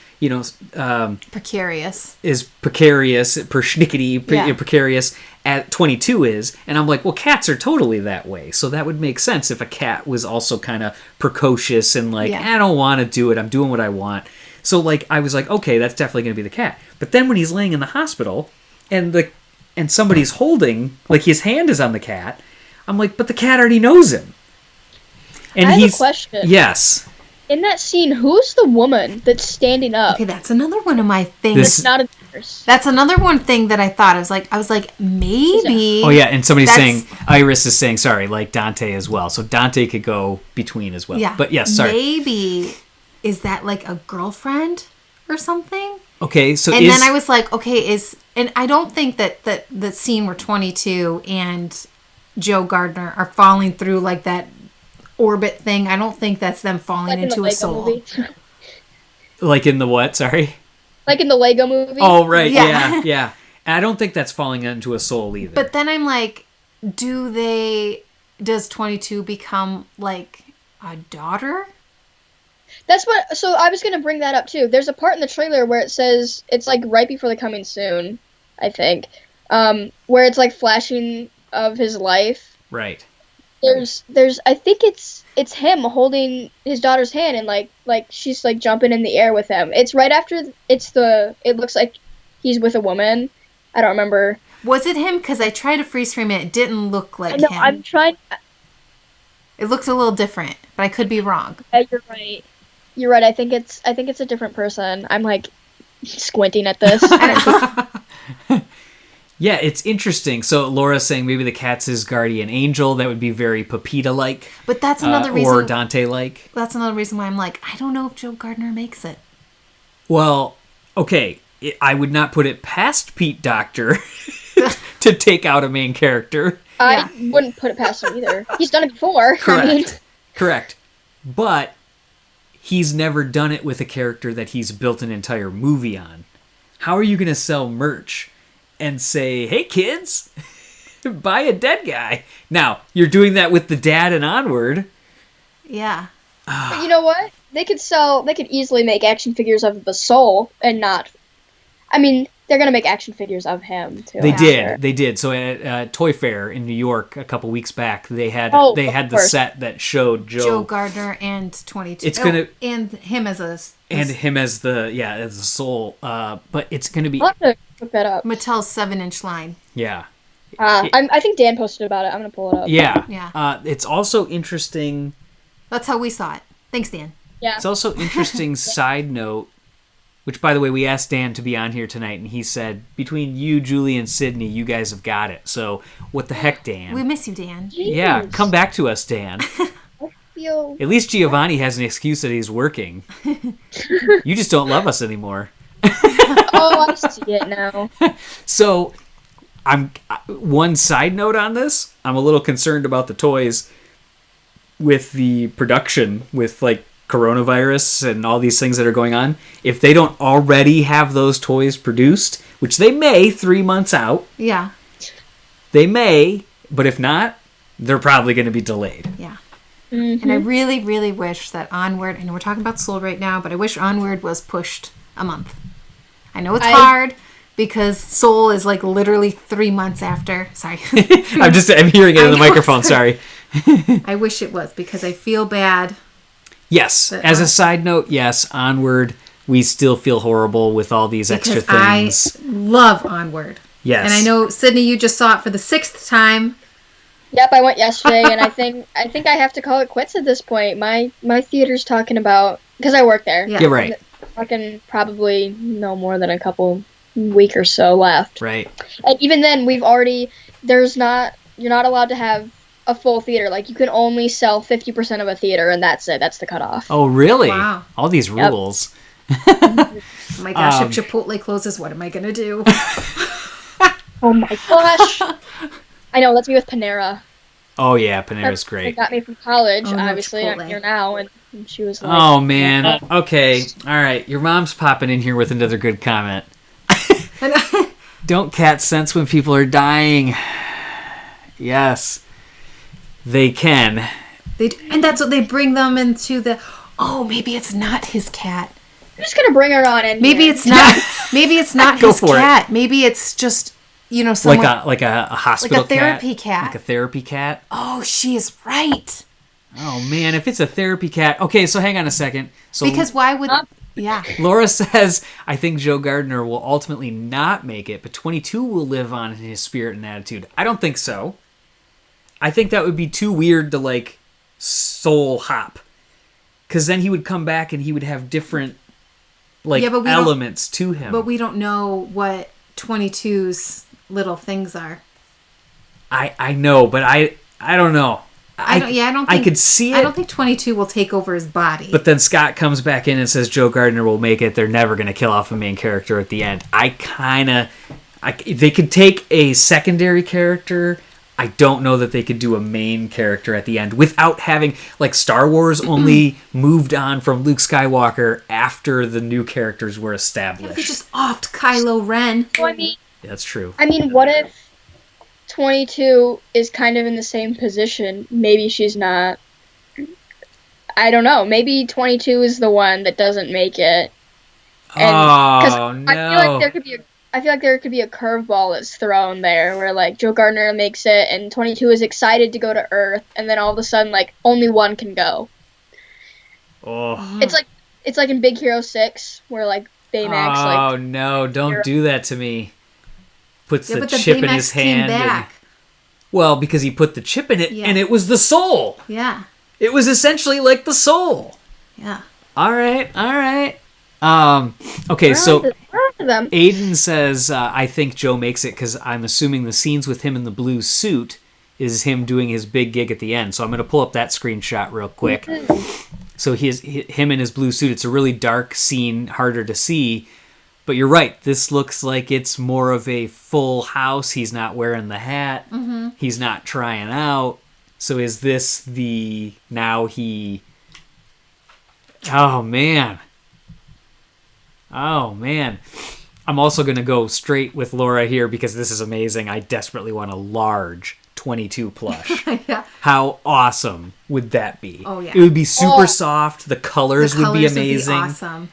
precarious is precarious, precarious at 22 is, and I'm like, well, cats are totally that way, so that would make sense if a cat was also kind of precocious and like, I don't want to do it, I'm doing what I want. So like, I was like, okay, that's definitely going to be the cat. But then when he's laying in the hospital and somebody's holding, like his hand is on the cat, I'm like, but the cat already knows him. And I have a question. Yes. In that scene, who's the woman that's standing up? Okay, that's another one of my things. It's not a nurse. That's another one thing that I thought. I was like, maybe. Oh yeah, and somebody's saying, Iris is saying, sorry, like Dante as well. So Dante could go between as well. Yeah. But yes, sorry. Maybe, is that like a girlfriend or something? Okay, so and then I was like, okay, and I don't think that the scene where 22 and Joe Gardner are falling through like that orbit thing. I don't think that's them falling into a soul. Like in the what? Sorry? Like in the Lego movie? Oh, right. Yeah. I don't think that's falling into a soul either. But then I'm like, does 22 become like a daughter? So I was going to bring that up too. There's a part in the trailer where it says, it's like right before the coming soon, I think, where it's like flashing of his life. Right. There's I think it's him holding his daughter's hand and like she's like jumping in the air with him. It's right after it looks like he's with a woman. I don't remember. Was it him? Because I tried to freeze frame it. It didn't look like him. I'm trying. It looks a little different, but I could be wrong. Yeah, you're right. You're right. I think it's a different person. I'm like squinting at this. Yeah, it's interesting. So Laura's saying maybe the cat's his guardian angel. That would be very Pepita-like. But that's another reason. Or Dante-like. That's another reason why I'm like, I don't know if Joe Gardner makes it. Well, okay. I would not put it past Pete Docter to take out a main character. I wouldn't put it past him either. He's done it before. Correct. Correct. But he's never done it with a character that he's built an entire movie on. How are you going to sell merch and say, hey kids, buy a dead guy? Now, you're doing that with the dad and Onward. Yeah. But you know what? They could easily make action figures of the soul and not, I mean, they're going to make action figures of him too. They did. So at Toy Fair in New York a couple weeks back, they had the set that showed Joe Gardner and 22. It's gonna and him as a as a soul. But it's gonna be. I'll have to look that up. Mattel's 7-inch line. Yeah. I think Dan posted about it. I'm gonna pull it up. Yeah. It's also interesting. That's how we saw it. Thanks, Dan. Yeah. It's also interesting. Side note. Which, by the way, we asked Dan to be on here tonight, and he said, between you, Julie, and Sydney, you guys have got it. So, what the heck, Dan? We miss you, Dan. Jeez. Yeah, come back to us, Dan. At least Giovanni has an excuse that he's working. You just don't love us anymore. Oh, I see it now. So, one side note on this, I'm a little concerned about the toys with the production, with, like, coronavirus and all these things that are going on. If they don't already have those toys produced, which they may 3 months out. Yeah. They may, but if not, they're probably going to be delayed. Yeah. Mm-hmm. And I really, really wish that Onward, I know we're talking about Soul right now, but I wish Onward was pushed a month. I know it's hard because Soul is like literally 3 months after. Sorry. I'm hearing it in the microphone. Sorry. I wish it was because I feel bad. Yes. As a side note, yes, Onward, we still feel horrible with all these extra things. I love Onward. Yes. And I know, Sydney, you just saw it for the 6th time. Yep, I went yesterday, and I think I have to call it quits at this point. My theater's talking about, because I work there. Yeah, right. talking probably no more than a week or so left. Right. And even then, you're not allowed to have a full theater. Like, you can only sell 50% of a theater, and that's it. That's the cutoff. Oh, really? Wow. All these rules. Oh my gosh, if Chipotle closes, what am I going to do? Oh my gosh. I know, that's me with Panera. Oh, yeah, Panera's great. They got me from college, Oh, no, obviously. I'm Chipotle. here now, and she was like... Oh, man. Okay. All right. Your mom's popping in here with another good comment. Don't cats sense when people are dying? Yes. They can. And that's what they bring them into the... Oh, maybe it's not his cat. I'm just gonna bring her on in. Maybe here. it's not. Maybe it's not Go his for it. cat. Maybe it's just someone Like a hospital like a therapy cat. Like a therapy cat. Oh, she is right. Oh man, if it's a therapy cat. Okay, so hang on a second. So Because why would? Yeah. Laura says, I think Joe Gardner will ultimately not make it, but 22 will live on in his spirit and attitude. I don't think so. I think that would be too weird to like soul hop. Because then he would come back and he would have different but elements to him. But we don't know what 22's little things are. I know, but I don't know. I don't think I could see it. I don't think 22 will take over his body. But then Scott comes back in and says Joe Gardner will make it. They're never going to kill off a main character at the end. They could take a secondary character. I don't know that they could do a main character at the end without having, like, Star Wars only moved on from Luke Skywalker after the new characters were established. They just offed Kylo Ren. Well, That's true. I mean, what if 22 is kind of in the same position? Maybe she's not. I don't know. Maybe 22 is the one that doesn't make it. And, no. I feel like there could be a curveball that's thrown there where, like, Joe Gardner makes it and 22 is excited to go to Earth, and then all of a sudden, like, only one can go. Oh. It's like in Big Hero 6 where, like, Baymax, Oh, no, don't do that to me. Puts the chip in his hand. Well, because he put the chip in it, and it was the soul. Yeah. It was essentially like the soul. Yeah. All right. Okay, so Aiden says, I think Joe makes it because I'm assuming the scenes with him in the blue suit is him doing his big gig at the end. So I'm going to pull up that screenshot real quick. So him in his blue suit, it's a really dark scene, harder to see. But you're right, this looks like it's more of a full house. He's not wearing the hat. Mm-hmm. He's not trying out. So is this Oh, man. I'm also going to go straight with Laura here because this is amazing. I desperately want a large 22 plush. Yeah. How awesome would that be? Oh, yeah. It would be super soft. The colors would be amazing. Would be awesome.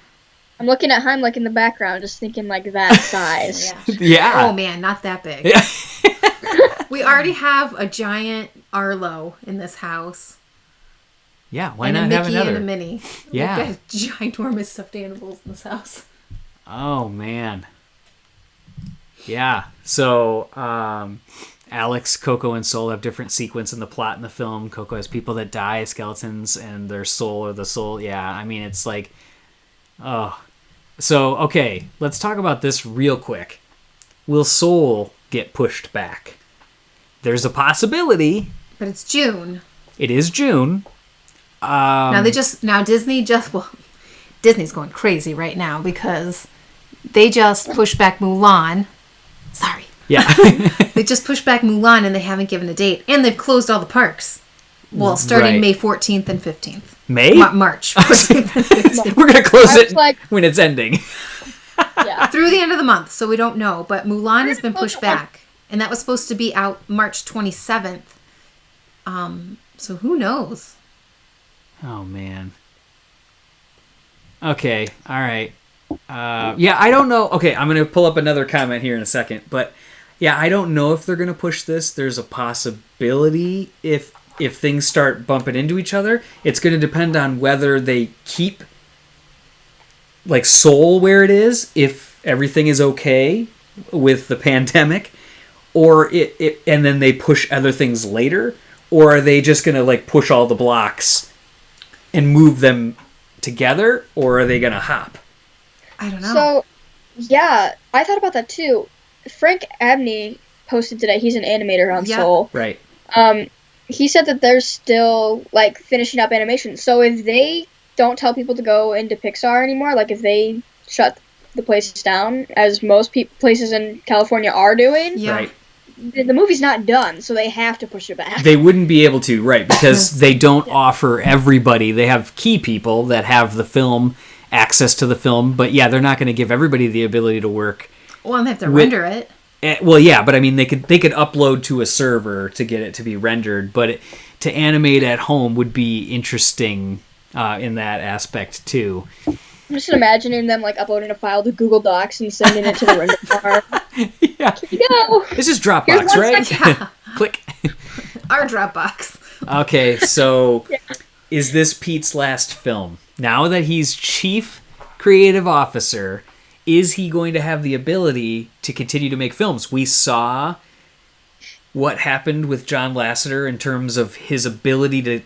I'm looking at Heimlich in the background, just thinking, like, that size. Yeah. Oh, man, not that big. Yeah. We already have a giant Arlo in this house. Yeah, why and not have another? And a Minnie. Yeah. We've got ginormous stuffed animals in this house. Oh, man. Yeah. So, Alex, Coco, and Soul have different sequence in the plot in the film. Coco has people that die, skeletons, and their soul or the soul. Yeah, I mean, it's like... Oh. So, okay, let's talk about this real quick. Will Soul get pushed back? There's a possibility. But it's June. It is June. Disney's going crazy right now because they just pushed back Mulan. Sorry. Yeah. They just pushed back Mulan and they haven't given a date. And they've closed all the parks. Well, starting May 14th and 15th. May? March 14th and 15th. We're going to close it when it's ending. Yeah. Through the end of the month, so we don't know. But Mulan has been pushed back. And that was supposed to be out March 27th. So who knows? Oh, man. Okay, all right. Yeah, I don't know. Okay, I'm going to pull up another comment here in a second. But, yeah, I don't know if they're going to push this. There's a possibility if things start bumping into each other. It's going to depend on whether they keep, like, Soul where it is, if everything is okay with the pandemic, or and then they push other things later, or are they just going to, like, push all the blocks and move them together, or are they going to hop? I don't know. So, yeah, I thought about that too. Frank Abney posted today. He's an animator on Soul. Right. He said that they're still like finishing up animation. So if they don't tell people to go into Pixar anymore, like if they shut the place down, as most places in California are doing, Right. the movie's not done, so they have to push it back. They wouldn't be able to, right, because they don't offer everybody. They have key people that have the film, access to the film, but yeah, they're not going to give everybody the ability to work. Well, and they have to render it. Well, yeah, but I mean, they could upload to a server to get it to be rendered, but to animate at home would be interesting in that aspect too. I'm just imagining them like uploading a file to Google Docs and sending it to the render farm. Yeah. Here you go. This is Dropbox, right? Click. Our Dropbox. Okay, so is this Pete's last film? Now that he's chief creative officer, is he going to have the ability to continue to make films? We saw what happened with John Lasseter in terms of his ability to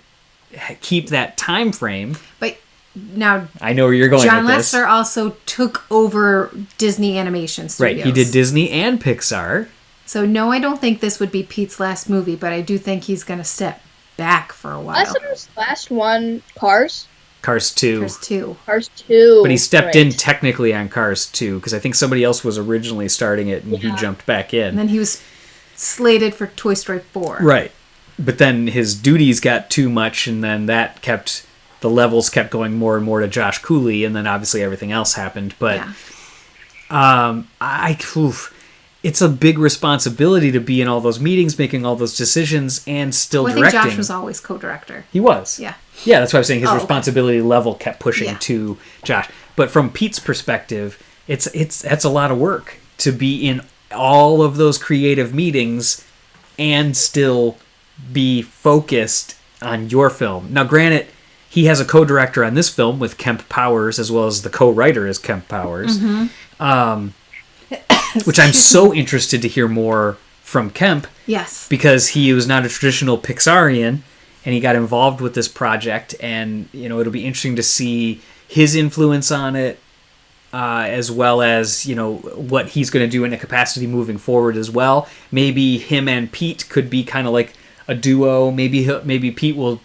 keep that time frame. But now, I know where you're going John with this. Lasseter also took over Disney Animation Studios. Right, he did Disney and Pixar. So no, I don't think this would be Pete's last movie, but I do think he's going to step back for a while. Lasseter's last one, Cars? Cars 2. Cars 2. Cars 2. But he stepped in technically on Cars 2, because I think somebody else was originally starting it, and he jumped back in. And then he was slated for Toy Story 4. Right. But then his duties got too much, and then that kept... The levels kept going more and more to Josh Cooley, and then obviously everything else happened. But it's a big responsibility to be in all those meetings, making all those decisions, and still directing. I think Josh was always co-director. He was. Yeah. Yeah, that's why I'm saying his responsibility level kept pushing to Josh. But from Pete's perspective, that's a lot of work to be in all of those creative meetings and still be focused on your film. Now, granted, he has a co-director on this film with Kemp Powers, as well as the co-writer is Kemp Powers, which I'm so interested to hear more from Kemp. Yes. Because he was not a traditional Pixarian, and he got involved with this project, and it'll be interesting to see his influence on it, as well as what he's going to do in a capacity moving forward as well. Maybe him and Pete could be kind of like a duo. Maybe Pete will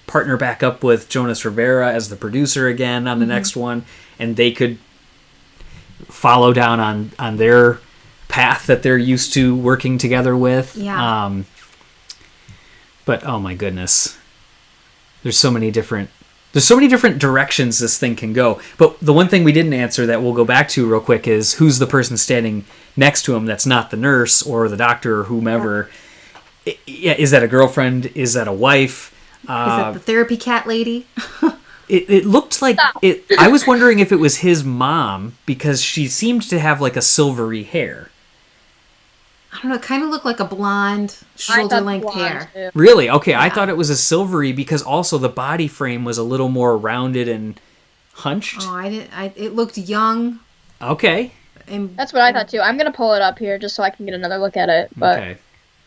partner back up with Jonas Rivera as the producer again on the next one, and they could follow down on their path that they're used to working together with. Yeah. But oh my goodness, there's so many different directions this thing can go. But the one thing we didn't answer that we'll go back to real quick is who's the person standing next to him that's not the nurse or the doctor or whomever. Is that a girlfriend? Is that a wife? Is that the therapy cat lady? It looked like it. I was wondering if it was his mom, because she seemed to have like a silvery hair. I don't know. It kind of looked like a blonde, shoulder-length hair. Too. Really? Okay, yeah. I thought it was a silvery because also the body frame was a little more rounded and hunched. Oh, it looked young. Okay. That's what I thought too. I'm gonna pull it up here just so I can get another look at it. But okay.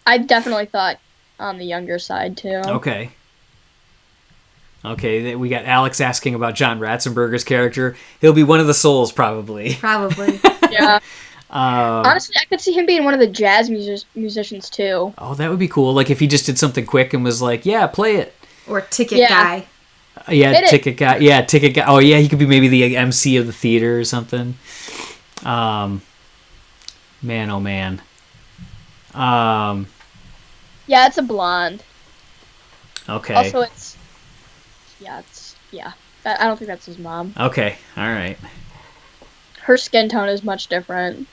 I definitely thought on the younger side too. Okay. Okay, we got Alex asking about John Ratzenberger's character. He'll be one of the souls, probably. Probably. Yeah. Honestly, I could see him being one of the jazz musicians, too. Oh, that would be cool. Like, if he just did something quick and was like, yeah, play it. Or ticket guy. Ticket guy. Yeah, ticket guy. Oh, yeah, he could be maybe the MC of the theater or something. Man, oh, man. Yeah, it's a blonde. Okay. Also, I don't think that's his mom. Okay, all right. Her skin tone is much different.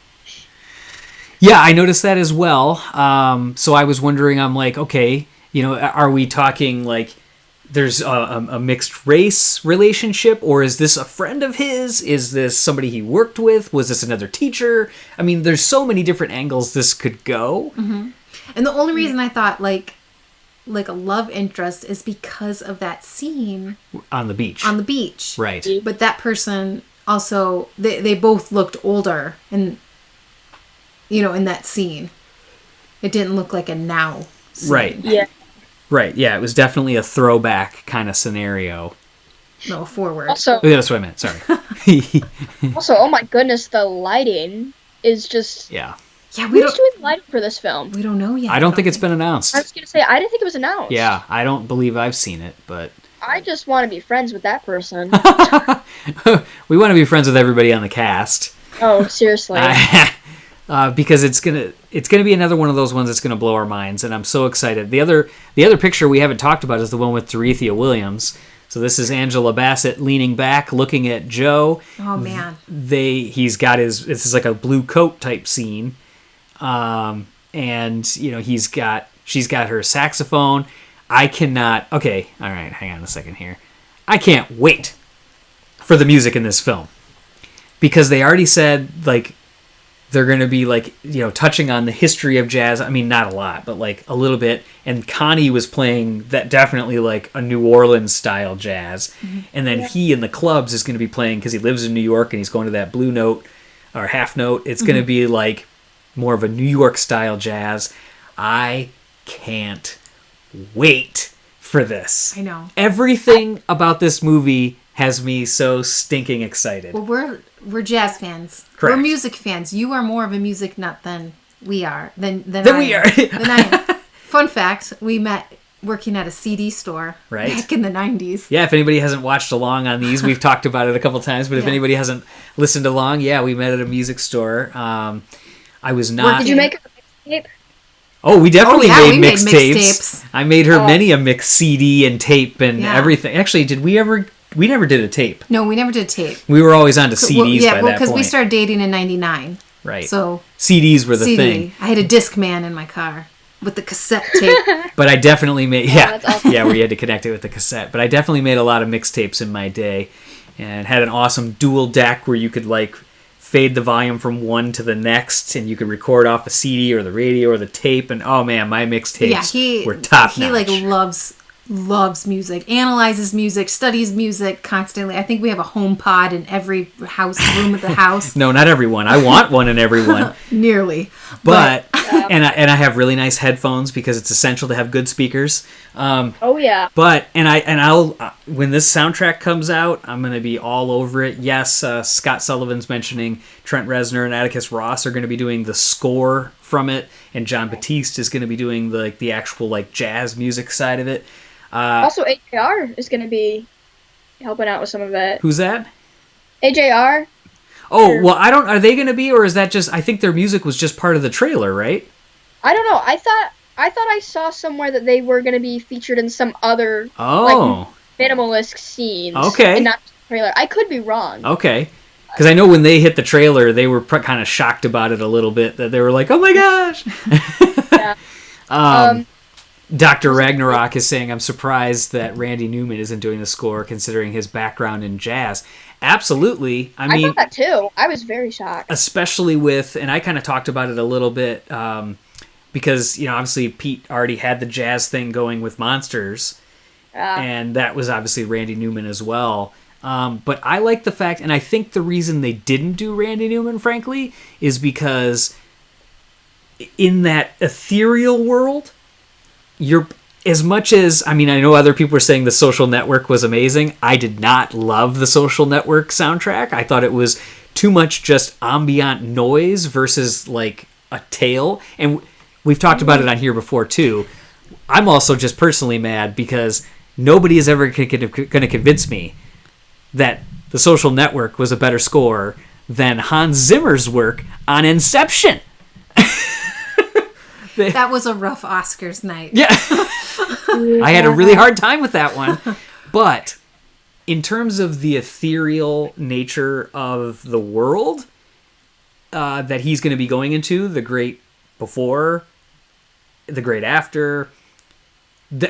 Yeah, I noticed that as well. So I was wondering, I'm like, okay, are we talking like there's a mixed race relationship, or is this a friend of his? Is this somebody he worked with? Was this another teacher? I mean, there's so many different angles this could go. Mm-hmm. And the only reason I thought like a love interest is because of that scene on the beach. Right. But that person also, they both looked older, and in that scene, it didn't look like a now scene. Right. Yeah. Right. Yeah, it was definitely a throwback kind of scenario. No, forward. Also, Oh, yeah, that's what I meant. Sorry. oh my goodness, the lighting is just. Yeah. Yeah, we Who's don't. doing the lighting for this film? We don't know yet. I don't think it's been announced. I was gonna say I didn't think it was announced. Yeah, I don't believe I've seen it, but I just want to be friends with that person. we want to be friends with everybody on the cast. Oh, seriously. Because it's gonna be another one of those ones that's gonna blow our minds, and I'm so excited. The other picture we haven't talked about is the one with Dorothea Williams. So this is Angela Bassett leaning back, looking at Joe. Oh man. He's got this is like a blue coat type scene, and she's got her saxophone. I cannot. Okay, all right, hang on a second here. I can't wait for the music in this film because they already said like they're going to be like touching on the history of jazz. I mean, not a lot, but like a little bit. And Connie was playing that definitely like a New Orleans style jazz, and then he in the clubs is going to be playing because he lives in New York and he's going to that blue note or half note. It's going to be like more of a New York style jazz. I can't wait for this. I know. Everything about this movie has me so stinking excited. Well, we're jazz fans. Correct. We're music fans. You are more of a music nut than we are. Than we are. Than I am. Fun fact: we met working at a CD store back in the 90s. Yeah, if anybody hasn't watched along on these, we've talked about it a couple times. But if anybody hasn't listened along, we met at a music store. I was not. Did you make a mixtape? Oh, we definitely made mixtapes. Mixtapes. I made her many a mix CD and tape and everything. Actually, did we ever? We never did a tape. No, we never did tape. We were always on to CDs by that point. Because we started dating in 99. Right. So CDs were the thing. I had a Discman in my car with the cassette tape. But I definitely made that's awesome. where you had to connect it with the cassette. But I definitely made a lot of mixtapes in my day, and had an awesome dual deck where you could like fade the volume from one to the next, and you could record off a CD or the radio or the tape. And oh man, my mixtapes were top notch. He like loves music, analyzes music, studies music constantly. I think we have a home pod in every room at the house. No, not everyone. I want one in everyone. Nearly. But and I have really nice headphones because it's essential to have good speakers. Oh yeah. But I'll when this soundtrack comes out, I'm gonna be all over it. Yes, Scott Sullivan's mentioning Trent Reznor and Atticus Ross are gonna be doing the score from it, and John Batiste is gonna be doing the actual like jazz music side of it. Also, AJR is going to be helping out with some of it. Who's that? AJR. Oh, well, I don't. Are they going to be, or is that just? I think their music was just part of the trailer, right? I don't know. I thought I saw somewhere that they were going to be featured in some other minimalist scenes. Okay. And not the trailer. I could be wrong. Okay. Because I know when they hit the trailer, they were kind of shocked about it a little bit. That they were like, "Oh my gosh!" Yeah. Dr. Ragnarok is saying, I'm surprised that Randy Newman isn't doing the score considering his background in jazz. Absolutely. I mean, thought that too. I was very shocked. Especially with, and I kind of talked about it a little bit, because, obviously Pete already had the jazz thing going with Monsters, and that was obviously Randy Newman as well. But I like the fact, and I think the reason they didn't do Randy Newman, frankly, is because in that ethereal world, you're as much as I know other people are saying The Social Network was amazing. I did not love The Social Network soundtrack. I thought it was too much just ambient noise versus like a tale. And we've talked about it on here before too. I'm also just personally mad because nobody is ever going to convince me that The Social Network was a better score than Hans Zimmer's work on Inception. That was a rough Oscars night. Yeah. I had a really hard time with that one. But in terms of the ethereal nature of the world that he's going to be going into, the great before, the great after,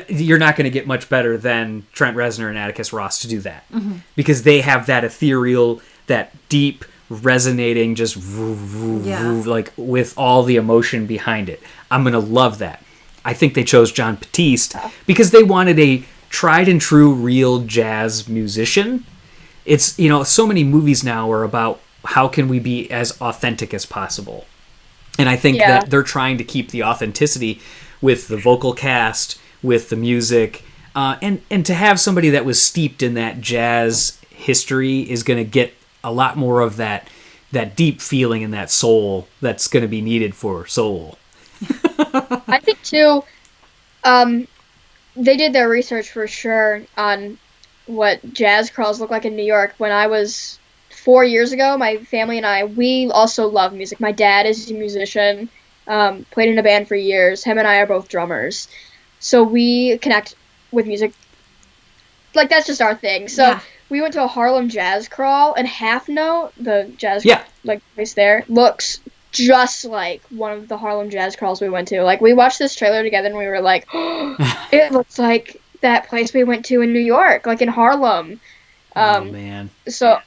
you're not going to get much better than Trent Reznor and Atticus Ross to do that. Mm-hmm. Because they have that ethereal, that deep, resonating, just like with all the emotion behind it. I'm going to love that. I think they chose John Batiste because they wanted a tried and true real jazz musician. It's, so many movies now are about how can we be as authentic as possible. And I think that they're trying to keep the authenticity with the vocal cast, with the music, And to have somebody that was steeped in that jazz history is going to get a lot more of that deep feeling and that soul that's going to be needed for Soul. I think too, they did their research for sure on what jazz crawls look like in New York. When I was 4 years ago, my family and I, we also love music. My dad is a musician, played in a band for years. Him and I are both drummers. So we connect with music. Like, that's just our thing. So we went to a Harlem jazz crawl, and Half Note, the jazz like place there, looks just like one of the Harlem jazz crawls we went to. Like, we watched this trailer together, and we were like, oh, it looks like that place we went to in New York, like in Harlem. Oh, man. So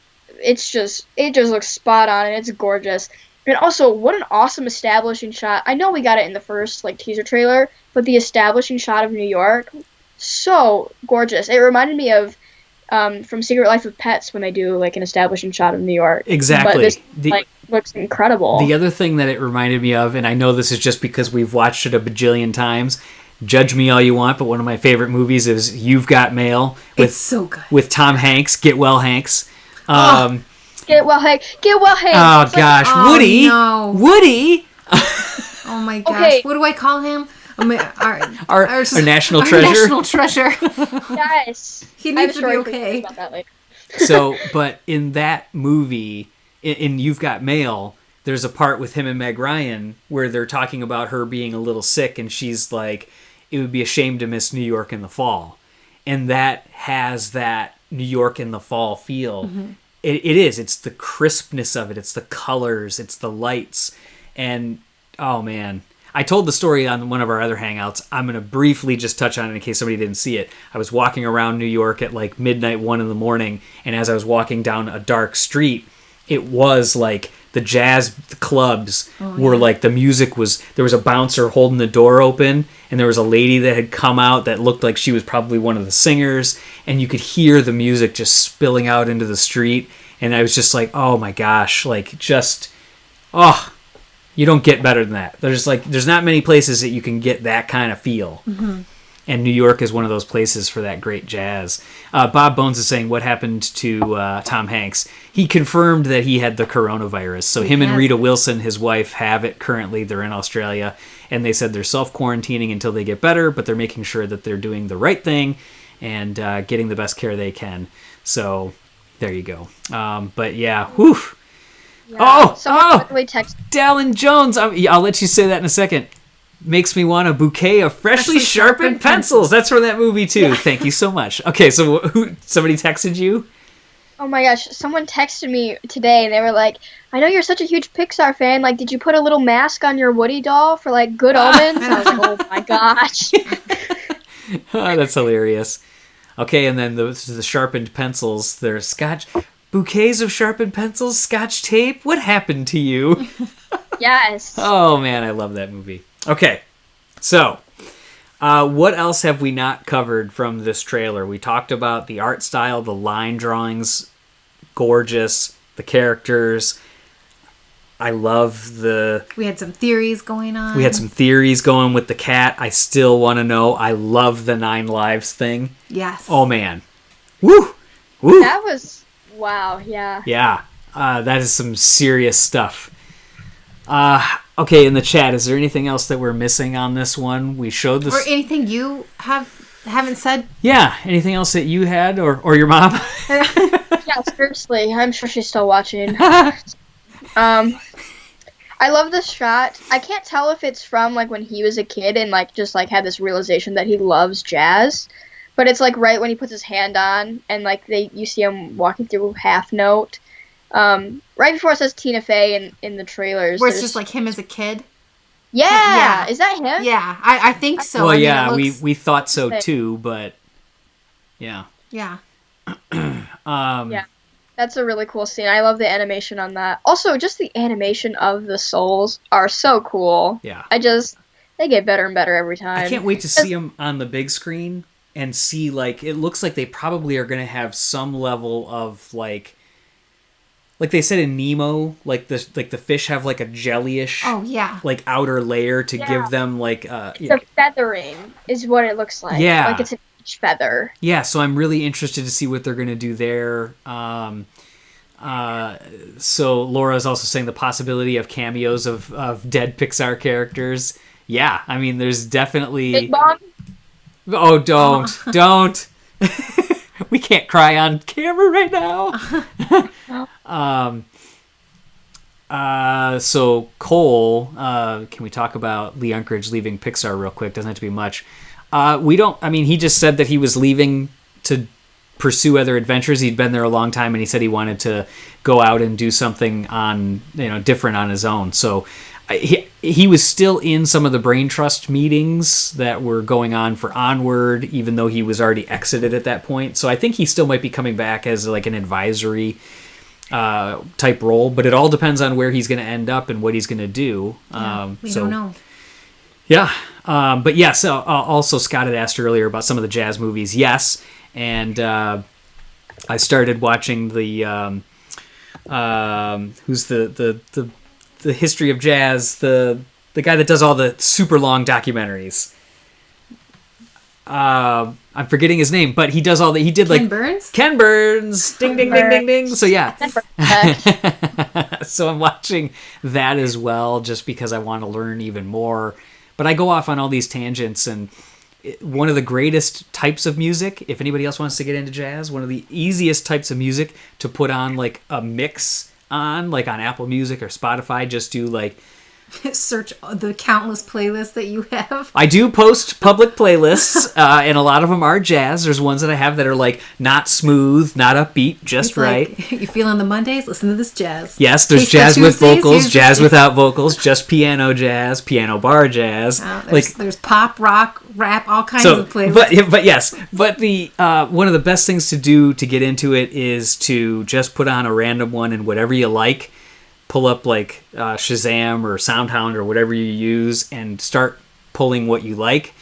it just looks spot on, and it's gorgeous. And also, what an awesome establishing shot. I know we got it in the first, like, teaser trailer, but the establishing shot of New York, so gorgeous. It reminded me of from Secret Life of Pets when they do, like, an establishing shot of New York. Exactly. But this, looks incredible. The other thing that it reminded me of, and I know this is just because we've watched it a bajillion times, judge me all you want, but one of my favorite movies is You've Got Mail. It's so good. With Tom Hanks. Get well, Hanks. Get well, Hank. Get well, Hank. Oh, gosh. Like, Woody. No. Woody. Oh, my gosh. Okay. What do I call him? Our national treasure. National treasure. Yes. He needs to be okay. About that later. So, but in that movie, in You've Got Mail, there's a part with him and Meg Ryan where they're talking about her being a little sick, and she's like, it would be a shame to miss New York in the fall. And that has that New York in the fall feel. Mm-hmm. It is. It's the crispness of it. It's the colors. It's the lights. And, oh, man. I told the story on one of our other hangouts. I'm going to briefly just touch on it in case somebody didn't see it. I was walking around New York at like midnight, 1 in the morning, and as I was walking down a dark street, it was like the jazz clubs were like, the music was, there was a bouncer holding the door open, and there was a lady that had come out that looked like she was probably one of the singers, and you could hear the music just spilling out into the street, and I was just like, oh my gosh, like just, oh, you don't get better than that. There's not many places that you can get that kind of feel. Mm-hmm. And New York is one of those places for that great jazz. Bob Bones is saying, what happened to Tom Hanks? He confirmed that he had the coronavirus. So him and Rita Wilson, his wife, have it currently. They're in Australia. And they said they're self-quarantining until they get better, but they're making sure that they're doing the right thing and getting the best care they can. So there you go. But yeah, whew. Yeah. Dallin Jones. I'll let you say that in a second. Makes me want a bouquet of freshly sharpened pencils. That's from that movie too. Yeah. Thank you so much. Okay, so somebody texted you? Oh my gosh, someone texted me today and they were like, I know you're such a huge Pixar fan. Like, did you put a little mask on your Woody doll for like good omens? And I was like, oh my gosh. Oh, that's hilarious. Okay, and then the sharpened pencils. They're Scotch. Bouquets of sharpened pencils, Scotch tape? What happened to you? Yes. Oh, man, I love that movie. Okay, so what else have we not covered from this trailer? We talked about the art style, the line drawings, gorgeous, the characters. I love the... We had some theories going on. We had some theories going with the cat. I still want to know. I love the 9 Lives thing. Yes. Oh, man. Woo! Woo! That was... Wow, yeah. Yeah, that is some serious stuff. Okay, in the chat, is there anything else that we're missing on this one? We showed this... Or anything you haven't said? Yeah, anything else that you had, or your mom? Yeah, seriously, I'm sure she's still watching. I love this shot. I can't tell if it's from, like, when he was a kid and, like, just, like, had this realization that he loves jazz. But it's, like, right when he puts his hand on, and, like, you see him walking through Half Note. Right before it says Tina Fey in the trailers. Where it's just, like, him as a kid? Yeah! Is that him? Yeah, I think so. Well, I mean, yeah, we thought so, too, but... Yeah. Yeah. Yeah. That's a really cool scene. I love the animation on that. Also, just the animation of the souls are so cool. Yeah. They get better and better every time. I can't wait to see them on the big screen. And see, like, it looks like they probably are going to have some level of, like they said in Nemo, like the fish have, like, a jellyish, like, outer layer to give them, like... the feathering is what it looks like. Yeah. Like, it's an each feather. Yeah, so I'm really interested to see what they're going to do there. So Laura's also saying the possibility of cameos of dead Pixar characters. Yeah, I mean, there's definitely... Big Bomb? Oh, don't. We can't cry on camera right now. So Cole, can we talk about Lee Unkrich leaving Pixar real quick? Doesn't have to be much. He just said that he was leaving to pursue other adventures. He'd been there a long time, and he said he wanted to go out and do something different on his own. So he was still in some of the Brain Trust meetings that were going on for Onward, even though he was already exited at that point. So I think he still might be coming back as like an advisory type role, but it all depends on where he's going to end up and what he's going to do. We don't know. Yeah. But yes, also Scott had asked earlier about some of the jazz movies. Yes. And I started watching the who's the history of jazz, the guy that does all the super long documentaries. I'm forgetting his name, but he does all the... He did Ken Burns? Ken Burns! Ding, ding, ding, ding, ding. So, yeah. So I'm watching that as well, just because I want to learn even more. But I go off on all these tangents, and one of the greatest types of music, if anybody else wants to get into jazz, one of the easiest types of music to put on, like, a mix on, like on Apple Music or Spotify, just do, like... Search the countless playlists that you have. I do post public playlists, and a lot of them are jazz. There's ones that I have that are like not smooth, not upbeat, just it's right. Like, you feeling the Mondays? Listen to this jazz. Yes, there's jazz with vocals, jazz without vocals, just piano jazz, piano bar jazz. There's pop, rock, rap, all kinds of playlists. But the one of the best things to do to get into it is to just put on a random one and whatever you like. Pull up like Shazam or SoundHound or whatever you use and start pulling what you like.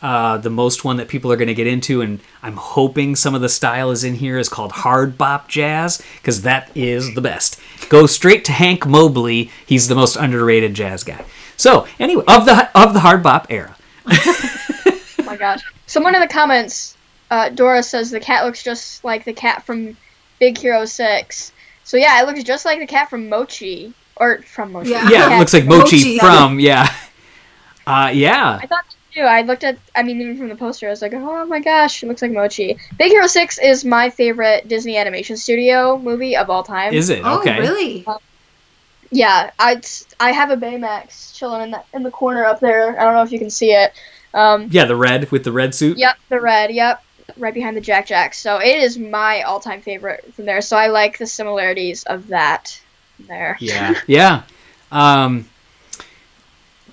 The most one that people are going to get into, and I'm hoping some of the style is in here, is called hard bop jazz, because that is the best. Go straight to Hank Mobley. He's the most underrated jazz guy. So anyway, of the hard bop era. Oh my gosh! Someone in the comments, Dora says the cat looks just like the cat from Big Hero 6. So yeah, it looks just like the cat from Mochi. Or from Mochi. Yeah, it looks like Mochi from, yeah. Yeah. I thought too. I looked at, even from the poster, I was like, oh my gosh, it looks like Mochi. Big Hero 6 is my favorite Disney Animation Studio movie of all time. Is it? Okay. Oh, really? Yeah, I have a Baymax chilling in the corner up there. I don't know if you can see it. Yeah, the red, with the red suit? Yep, the red, yep. Right behind the Jack Jacks. So it is my all-time favorite from there. So I like the similarities of that there. Yeah. Yeah.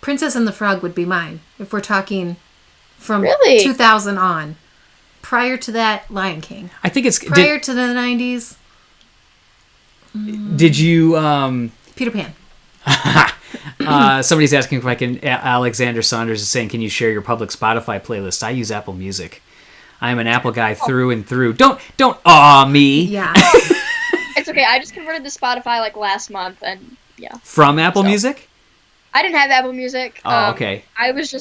Princess and the Frog would be mine if we're talking from 2000 on. Prior to that, Lion King. I think it's prior to the 90s. Did you Peter Pan. Somebody's asking if I can. Alexander Saunders is saying, "Can you share your public Spotify playlist?" I use Apple Music. I am an Apple guy through and through. Don't awe me. Yeah. It's okay. I just converted to Spotify like last month, and yeah. From Apple Music? I didn't have Apple Music. Oh, okay. I was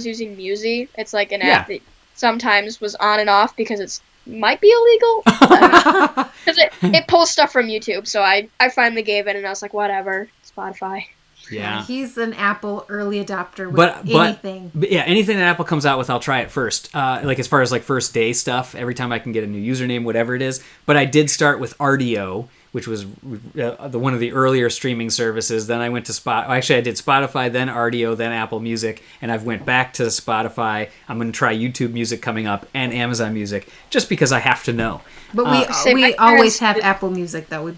using Musi. It's like an app that sometimes was on and off because it might be illegal. Because it pulls stuff from YouTube. So I finally gave it, and I was like, whatever, Spotify. Yeah, he's an Apple early adopter with anything. But yeah, anything that Apple comes out with, I'll try it first. Like as far as like first day stuff, every time I can get a new username, whatever it is. But I did start with RDO, which was one of the earlier streaming services. Then I went to Actually, I did Spotify, then RDO, then Apple Music, and I've went back to Spotify. I'm going to try YouTube Music coming up and Amazon Music, just because I have to know. But we always have Apple Music that would.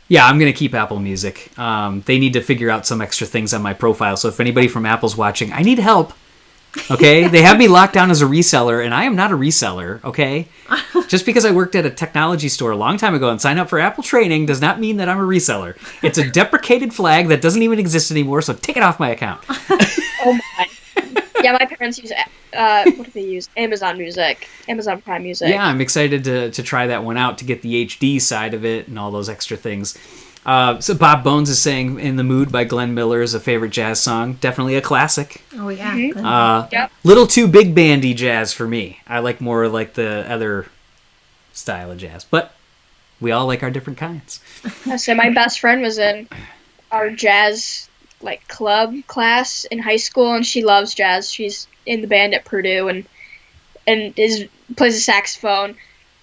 Yeah, I'm going to keep Apple Music. They need to figure out some extra things on my profile. So if anybody from Apple's watching, I need help. Okay? They have me locked down as a reseller, and I am not a reseller, okay? Just because I worked at a technology store a long time ago and signed up for Apple training does not mean that I'm a reseller. It's a deprecated flag that doesn't even exist anymore, so take it off my account. Oh my. Yeah, my parents use, what do they use? Amazon Music. Amazon Prime Music. Yeah, I'm excited to try that one out to get the HD side of it and all those extra things. So Bob Bones is saying "In the Mood" by Glenn Miller is a favorite jazz song. Definitely a classic. Oh yeah. Yep. Little too big bandy jazz for me. I like more like the other style of jazz, but we all like our different kinds. I say my best friend was in our jazz club class in high school, and she loves jazz. She's in the band at Purdue and plays the saxophone.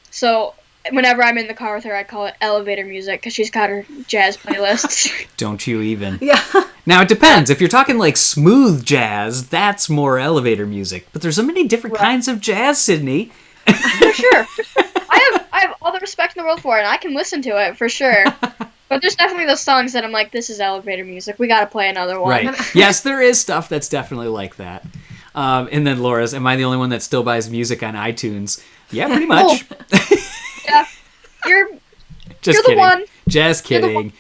So whenever I'm in the car with her, I call it elevator music because she's got her jazz playlists. Don't you even? Yeah. Now it depends. If you're talking like smooth jazz, that's more elevator music. But there's so many different kinds of jazz, Sydney. For sure. I have all the respect in the world for it, and I can listen to it for sure. But there's definitely those songs that I'm like, this is elevator music. We got to play another one. Right. Yes, there is stuff that's definitely like that. And then Laura's, am I the only one that still buys music on iTunes? Yeah, pretty much. Yeah. You're Just the kidding. one. Just kidding.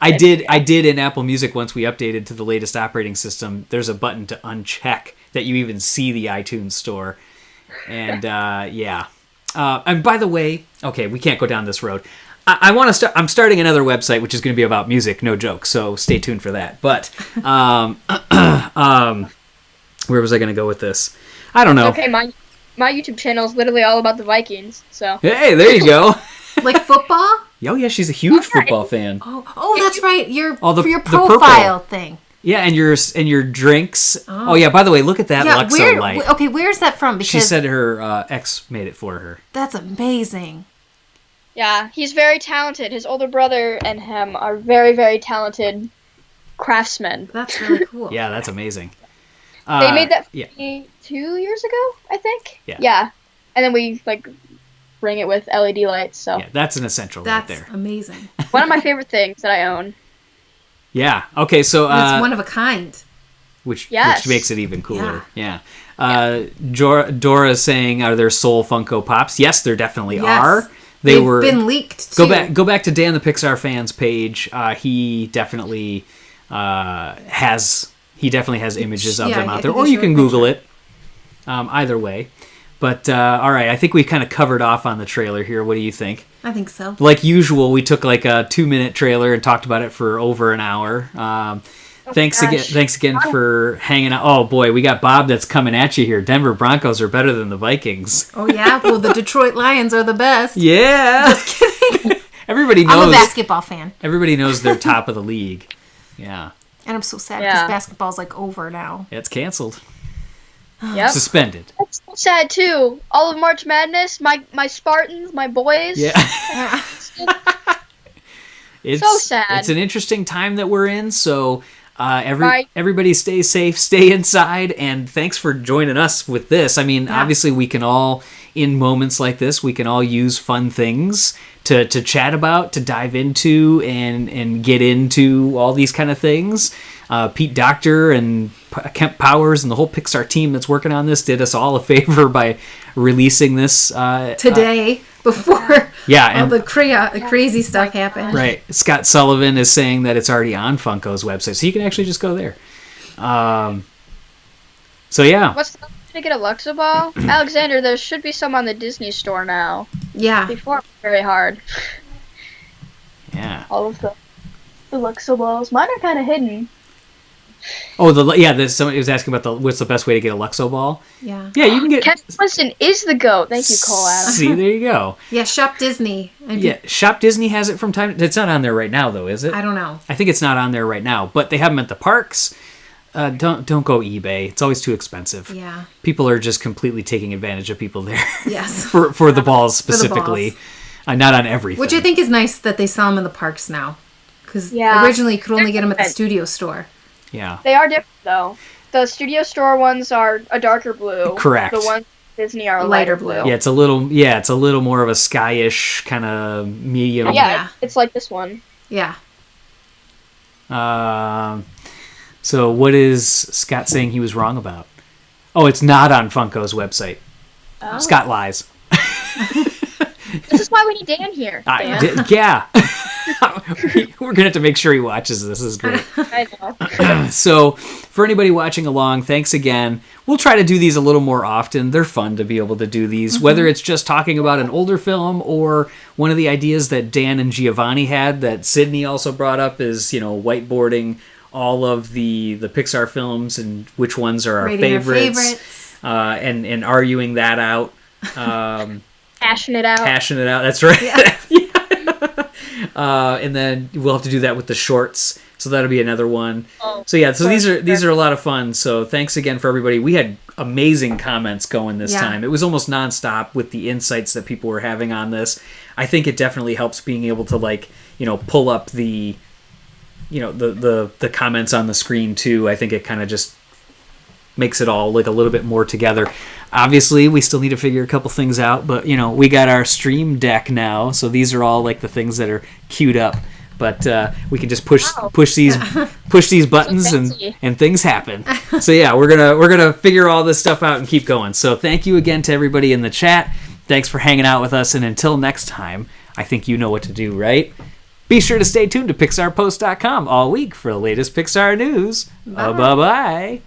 I did in Apple Music once we updated to the latest operating system. There's a button to uncheck that you even see the iTunes store. And yeah. And by the way, okay, we can't go down this road. I want to start. I'm starting another website, which is going to be about music. No joke. So stay tuned for that. But where was I going to go with this? I don't know. Okay, my YouTube channel is literally all about the Vikings. So Hey, there you go. Like football? Oh yeah, she's a huge football fan. Oh, that's right. Your the profile purple thing. Yeah, and your drinks. Oh yeah, by the way, look at that Luxo light. Okay, where's that from? Because she said her ex made it for her. That's amazing. yeah, he's very talented. His older brother and him are very, very talented craftsmen. That's really cool. Yeah, that's amazing. They made that for yeah. me 2 years ago, I think. Yeah. Yeah, and then we ring it with LED lights. So Yeah, that's an essential That's right there. amazing. one of my favorite things that I own. Yeah. Okay. So It's one of a kind. which Yes. makes it even cooler. Yeah. Dora's saying, are there Soul Funko Pops? Yes, there definitely Yes. are. They've been leaked too. Go back to Dan the Pixar fans page. He definitely has images of them I out there, think or he you can showed a Google it. Either way. But all right, I think we kind of covered off on the trailer here. What do you think? I think so. Like usual, we took like a 2-minute trailer and talked about it for over an hour. Thanks again for hanging out. Oh boy, we got Bob that's coming at you here. Denver Broncos are better than the Vikings. Oh yeah, well the Detroit Lions are the best. Yeah. Just kidding. Everybody knows. I'm a basketball fan. Everybody knows they're top of the league. Yeah. And I'm so sad because basketball's over now. It's canceled. Yep. Suspended. That's so sad too. All of March Madness, my Spartans, my boys. Yeah. It's so sad. It's an interesting time that we're in, so everybody stay safe, stay inside, and thanks for joining us with this. I mean, obviously we can all, in moments like this, we can all use fun things to chat about, to dive into, and get into all these kind of things. Pete Docter and Kemp Powers and the whole Pixar team that's working on this did us all a favor by releasing this today before all the crazy stuff happened. Right. Scott Sullivan is saying that it's already on Funko's website, so you can actually just go there. So yeah. What's the to get a Luxo ball? Alexander, there should be some on the Disney store now. Yeah. Before it was very hard. Yeah. All of the Luxo balls. Mine are kind of hidden. Oh, somebody was asking about what's the best way to get a Luxo ball. Yeah. Yeah, you can get. Kevin Winston is the GOAT. Thank you, Cole Adams. See, there you go. Yeah, Shop Disney. Shop Disney has it from time. It's not on there right now, though, is it? I don't know. I think it's not on there right now, but they have them at the parks. Don't go eBay. It's always too expensive. Yeah. People are just completely taking advantage of people there. Yes. for the balls specifically, not on everything. Which I think is nice that they sell them in the parks now, because originally you could only get them at the studio store. Yeah. They are different though. The studio store ones are a darker blue. Correct. The ones at Disney are a lighter blue. Yeah, it's a little more of a skyish kind of medium. Yeah, it's like this one. Yeah. So what is Scott saying he was wrong about? Oh, it's not on Funko's website. Oh. Scott lies. This is why we need Dan here. Dan. Yeah. We're going to have to make sure he watches this. This is great. I know. So, for anybody watching along, thanks again. We'll try to do these a little more often. They're fun to be able to do these, whether it's just talking about an older film or one of the ideas that Dan and Giovanni had that Sydney also brought up is, whiteboarding all of the Pixar films and which ones are our favorites. And arguing that out. Hashing it out. That's right. Yeah. And then we'll have to do that with the shorts. So that'll be another one. So these are a lot of fun. So thanks again for everybody. We had amazing comments going this time. It was almost nonstop with the insights that people were having on this. I think it definitely helps being able to pull up the the comments on the screen too. I think it kind of just makes it all a little bit more together. Obviously, we still need to figure a couple things out, but we got our stream deck now, so these are all the things that are queued up. But we can just push these buttons and things happen. So yeah, we're gonna figure all this stuff out and keep going. So thank you again to everybody in the chat. Thanks for hanging out with us, and until next time, I think you know what to do, right? Be sure to stay tuned to PixarPost.com all week for the latest Pixar news. Bye bye.